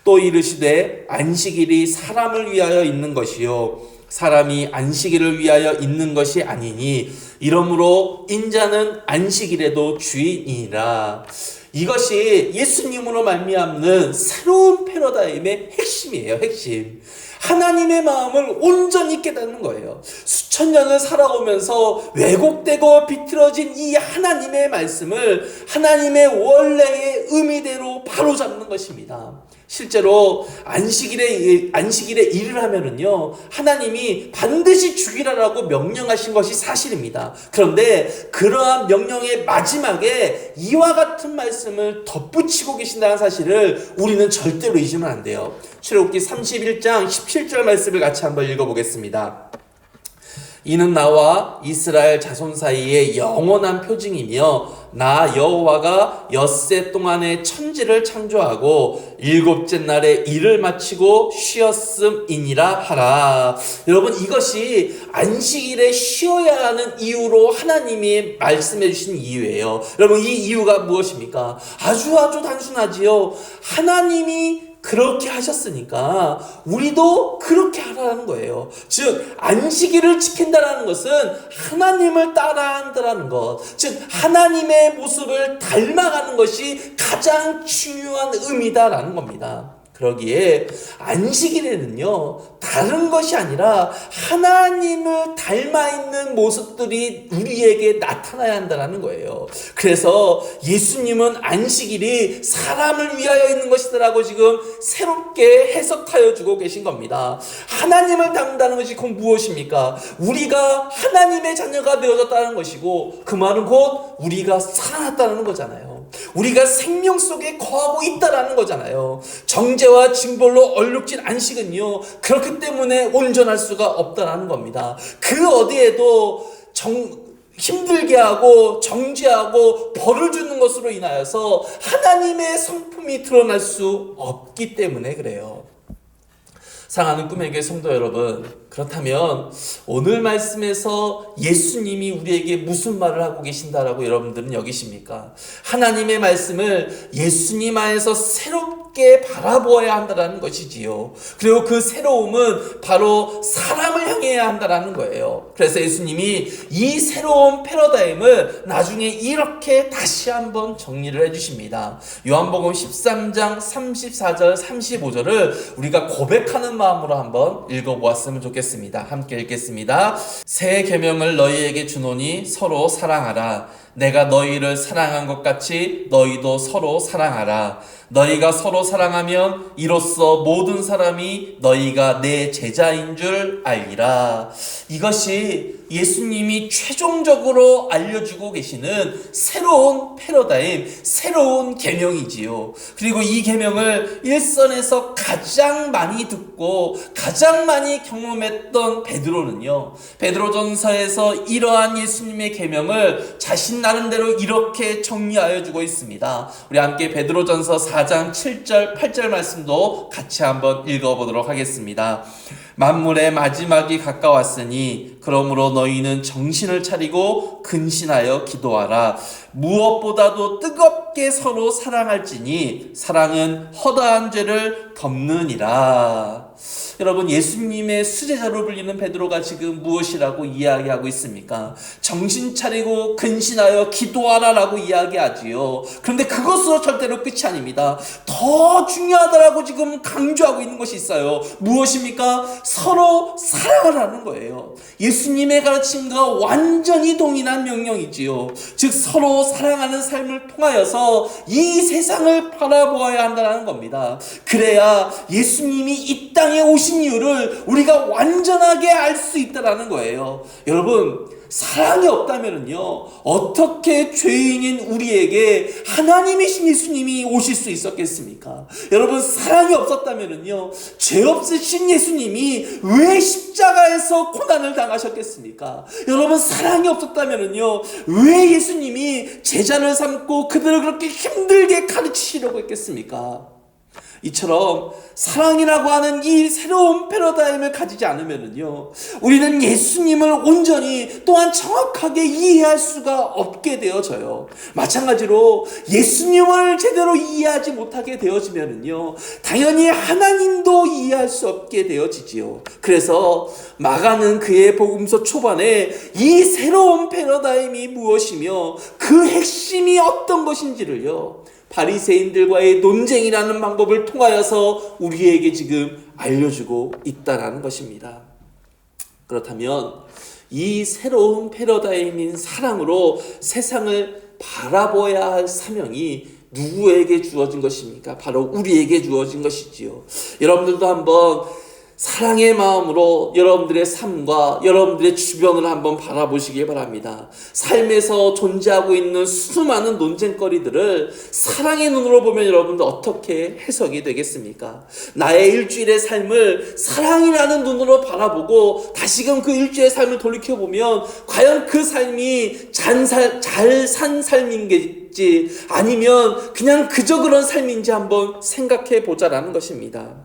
S1: 또 이르시되 안식일이 사람을 위하여 있는 것이요 사람이 안식일을 위하여 있는 것이 아니니 이러므로 인자는 안식일에도 주인이니라. 이것이 예수님으로 말미암는 새로운 패러다임의 핵심이에요. 핵심. 하나님의 마음을 온전히 깨닫는 거예요. 수천 년을 살아오면서 왜곡되고 비틀어진 이 하나님의 말씀을 하나님의 원래의 의미대로 바로잡는 것입니다. 실제로 안식일에 일을 하면은요, 하나님이 반드시 죽이라라고 명령하신 것이 사실입니다. 그런데 그러한 명령의 마지막에 이와 같은 말씀을 덧붙이고 계신다는 사실을 우리는 절대로 잊으면 안 돼요. 출애굽기 31장 17절 말씀을 같이 한번 읽어보겠습니다. 이는 나와 이스라엘 자손 사이에 영원한 표징이며 나 여호와가 엿새 동안에 천지를 창조하고 일곱째 날에 일을 마치고 쉬었음이니라 하라. 여러분, 이것이 안식일에 쉬어야 하는 이유로 하나님이 말씀해 주신 이유예요. 여러분, 이 이유가 무엇입니까? 아주 단순하지요. 하나님이 그렇게 하셨으니까 우리도 그렇게 하라는 거예요. 즉 안식일을 지킨다라는 것은 하나님을 따라한다라는 것, 즉 하나님의 모습을 닮아가는 것이 가장 중요한 의미다라는 겁니다. 그러기에 안식일에는요, 다른 것이 아니라 하나님을 닮아있는 모습들이 우리에게 나타나야 한다는 거예요. 그래서 예수님은 안식일이 사람을 위하여 있는 것이다라고 지금 새롭게 해석하여 주고 계신 겁니다. 하나님을 닮는다는 것이 곧 무엇입니까? 우리가 하나님의 자녀가 되어졌다는 것이고, 그 말은 곧 우리가 살아났다는 거잖아요. 우리가 생명 속에 거하고 있다라는 거잖아요. 정죄와 징벌로 얼룩진 안식은요, 그렇기 때문에 온전할 수가 없다라는 겁니다. 그 어디에도 힘들게 하고 정죄하고 벌을 주는 것으로 인하여서 하나님의 성품이 드러날 수 없기 때문에 그래요. 사랑하는 꿈의 교회 성도 여러분, 그렇다면 오늘 말씀에서 예수님이 우리에게 무슨 말을 하고 계신다라고 여러분들은 여기십니까? 하나님의 말씀을 예수님 안에서 새롭게 바라보아야 한다는 것이지요. 그리고 그 새로움은 바로 사람을 향해야 한다는 거예요. 그래서 예수님이 이 새로운 패러다임을 나중에 이렇게 다시 한번 정리를 해주십니다. 요한복음 13장 34절 35절을 우리가 고백하는 마음으로 한번 읽어보았으면 좋겠습니다. 함께 읽겠습니다. 새 계명을 너희에게 주노니 서로 사랑하라. 내가 너희를 사랑한 것 같이 너희도 서로 사랑하라. 너희가 서로 사랑하면 이로써 모든 사람이 너희가 내 제자인 줄 알리라. 이것이 예수님이 최종적으로 알려주고 계시는 새로운 패러다임, 새로운 계명이지요. 그리고 이 계명을 일선에서 가장 많이 듣고 가장 많이 경험했던 베드로는요, 베드로전서에서 이러한 예수님의 계명을 자신 나름대로 이렇게 정리하여 주고 있습니다. 우리 함께 베드로전서 4장 7절 8절 말씀도 같이 한번 읽어보도록 하겠습니다. 만물의 마지막이 가까웠으니 그러므로 너희는 정신을 차리고 근신하여 기도하라. 무엇보다도 뜨겁게 서로 사랑할지니 사랑은 허다한 죄를 덮느니라. 여러분, 예수님의 수제자로 불리는 베드로가 지금 무엇이라고 이야기하고 있습니까? 정신 차리고 근신하여 기도하라라고 이야기하지요. 그런데 그것으로 절대로 끝이 아닙니다. 더 중요하다라고 지금 강조하고 있는 것이 있어요. 무엇입니까? 서로 사랑하라는 거예요. 예수님의 가르침과 완전히 동일한 명령이지요. 즉 서로 사랑하는 삶을 통하여서 이 세상을 바라보아야 한다는 겁니다. 그래야 예수님이 이 땅에 오신 이유를 우리가 완전하게 알 수 있다는 거예요. 여러분, 사랑이 없다면요, 어떻게 죄인인 우리에게 하나님이신 예수님이 오실 수 있었겠습니까? 여러분, 사랑이 없었다면요, 죄 없으신 예수님이 왜 십자가에서 고난을 당하셨겠습니까? 여러분, 사랑이 없었다면요, 왜 예수님이 제자를 삼고 그들을 그렇게 힘들게 가르치시려고 했겠습니까? 이처럼 사랑이라고 하는 이 새로운 패러다임을 가지지 않으면요, 우리는 예수님을 온전히 또한 정확하게 이해할 수가 없게 되어져요. 마찬가지로 예수님을 제대로 이해하지 못하게 되어지면요, 당연히 하나님도 이해할 수 없게 되어지지요. 그래서 마가는 그의 복음서 초반에 이 새로운 패러다임이 무엇이며 그 핵심이 어떤 것인지를요, 바리새인들과의 논쟁이라는 방법을 통하여서 우리에게 지금 알려주고 있다는 것입니다. 그렇다면 이 새로운 패러다임인 사랑으로 세상을 바라봐야 할 사명이 누구에게 주어진 것입니까? 바로 우리에게 주어진 것이지요. 여러분들도 한번 사랑의 마음으로 여러분들의 삶과 여러분들의 주변을 한번 바라보시기 바랍니다. 삶에서 존재하고 있는 수많은 논쟁거리들을 사랑의 눈으로 보면 여러분들 어떻게 해석이 되겠습니까? 나의 일주일의 삶을 사랑이라는 눈으로 바라보고 다시금 그 일주일의 삶을 돌이켜보면 과연 그 삶이 잘 산 삶인지 아니면 그냥 그저 그런 삶인지 한번 생각해 보자라는 것입니다.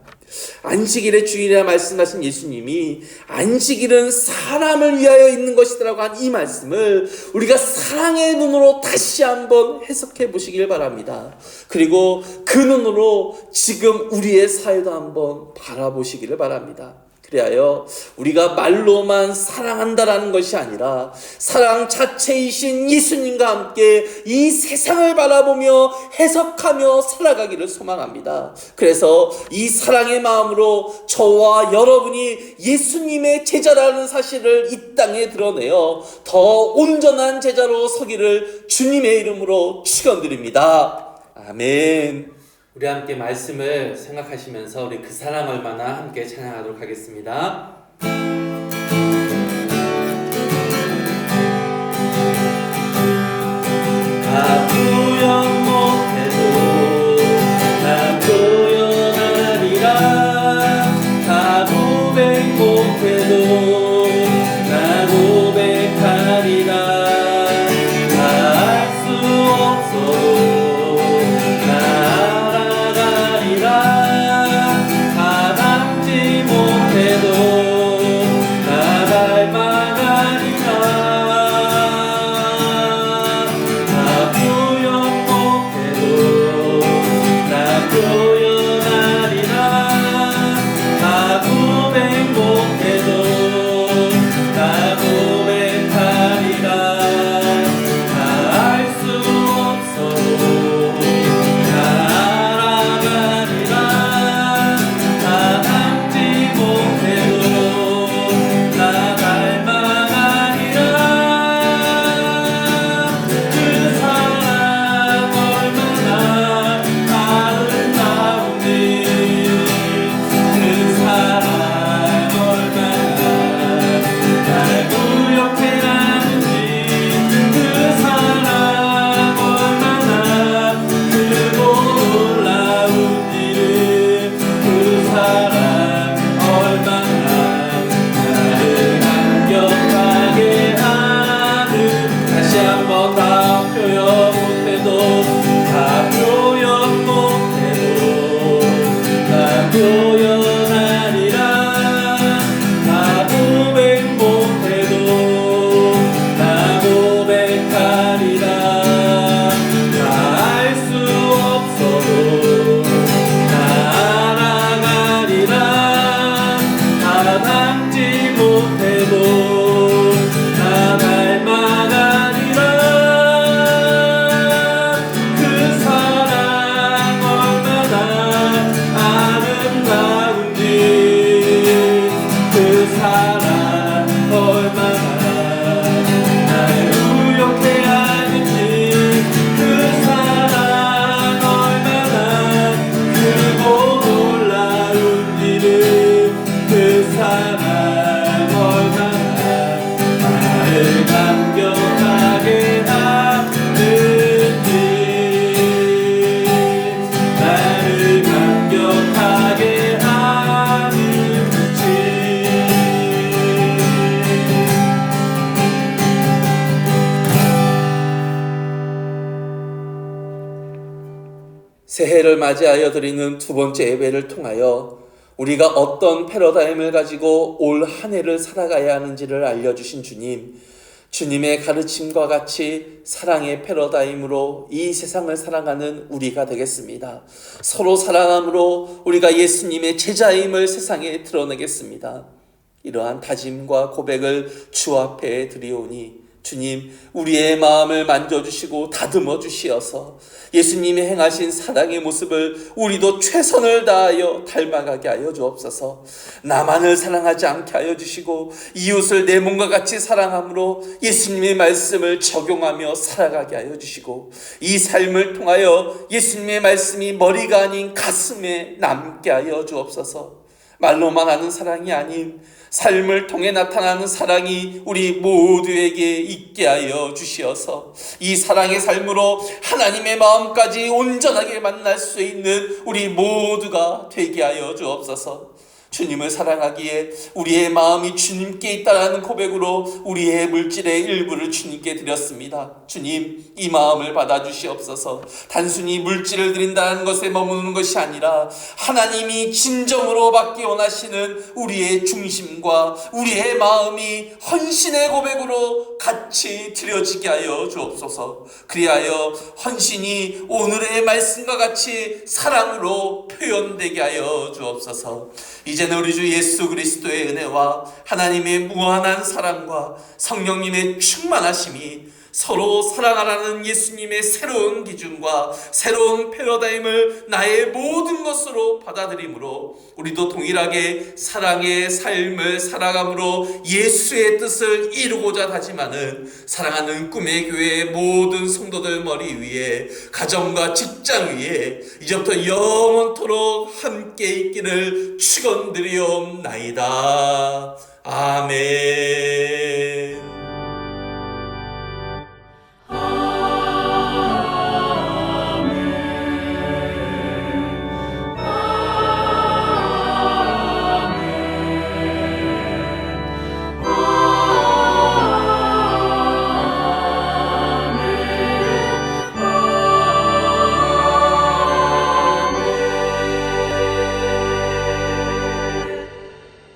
S1: 안식일의 주일이라 말씀하신 예수님이 안식일은 사람을 위하여 있는 것이라고 한 이 말씀을 우리가 사랑의 눈으로 다시 한번 해석해 보시길 바랍니다. 그리고 그 눈으로 지금 우리의 사회도 한번 바라보시기를 바랍니다. 그리하여 우리가 말로만 사랑한다라는 것이 아니라 사랑 자체이신 예수님과 함께 이 세상을 바라보며 해석하며 살아가기를 소망합니다. 그래서 이 사랑의 마음으로 저와 여러분이 예수님의 제자라는 사실을 이 땅에 드러내어 더 온전한 제자로 서기를 주님의 이름으로 축원드립니다. 아멘. 우리 함께 말씀을 생각하시면서 우리 그 사랑 얼마나 함께 찬양하도록 하겠습니다. 다 표현 못해도 다 표현하리라. 다 고백 못해도 다 고백하리라. 다 알 수 없어도 다 담지 못 못해도 나 닮아가리라. 나 표현 못해도 나 표현하리라. 나 고백 못해도 나 고백하리라. 다 알 수 없어도 다 알아가리라. 다 닮지 못해도 나 닮아가리라. 그 사랑 얼마나 아름다운지, 그 사랑 얼마나 날 구역해 하는지, 그 사랑 얼마나 크고 놀라운지를, 그 사랑 얼마나 나를 감격하게 하는. 다시 한번 다 표현 못해도 다 표현 못해도 다 표현하리라. 다 고백 못해도 다 고백하리라. 다 알 수 없어도 다 알아가리라. 다 닮지 못해도 다 닮아가리라. 그 사랑 얼마나 아름다운지, 그 사랑 얼마나 날 우욕해 하는지, 그 사랑 얼마나 크고 놀라운지를, 그 사랑 얼마나 나를 감격하게 하는지, 나를 감격하게 하는지. 새해를 맞이하여 드리는 두 번째 예배를 통하여 우리가 어떤 패러다임을 가지고 올 한 해를 살아가야 하는지를 알려주신 주님, 주님의 가르침과 같이 사랑의 패러다임으로 이 세상을 살아가는 우리가 되겠습니다. 서로 사랑함으로 우리가 예수님의 제자임을 세상에 드러내겠습니다. 이러한 다짐과 고백을 주 앞에 드리오니 주님, 우리의 마음을 만져주시고 다듬어 주시어서 예수님이 행하신 사랑의 모습을 우리도 최선을 다하여 닮아가게 하여 주옵소서. 나만을 사랑하지 않게 하여 주시고 이웃을 내 몸과 같이 사랑함으로 예수님의 말씀을 적용하며 살아가게 하여 주시고, 이 삶을 통하여 예수님의 말씀이 머리가 아닌 가슴에 남게 하여 주옵소서. 말로만 하는 사랑이 아닌 삶을 통해 나타나는 사랑이 우리 모두에게 있게 하여 주시어서 이 사랑의 삶으로 하나님의 마음까지 온전하게 만날 수 있는 우리 모두가 되게 하여 주옵소서. 주님을 사랑하기에 우리의 마음이 주님께 있다라는 고백으로 우리의 물질의 일부를 주님께 드렸습니다. 주님, 이 마음을 받아주시옵소서. 단순히 물질을 드린다는 것에 머무는 것이 아니라 하나님이 진정으로 받기 원하시는 우리의 중심과 우리의 마음이 헌신의 고백으로 같이 드려지게 하여 주옵소서. 그리하여 헌신이 오늘의 말씀과 같이 사랑으로 표현되게 하여 주옵소서. 이제는 우리 주 예수 그리스도의 은혜와 하나님의 무한한 사랑과 성령님의 충만하심이 서로 사랑하라는 예수님의 새로운 기준과 새로운 패러다임을 나의 모든 것으로 받아들이므로 우리도 동일하게 사랑의 삶을 살아감으로 예수의 뜻을 이루고자 다짐하는 사랑하는 꿈의 교회의 모든 성도들 머리 위에, 가정과 직장 위에 이제부터 영원토록 함께 있기를 축원드리옵나이다. 아멘.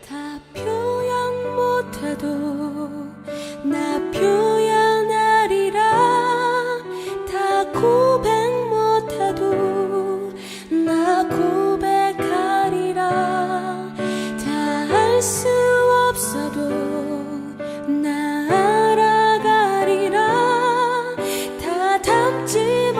S2: 다 알 수 없어도 나 알아가리라 다 담지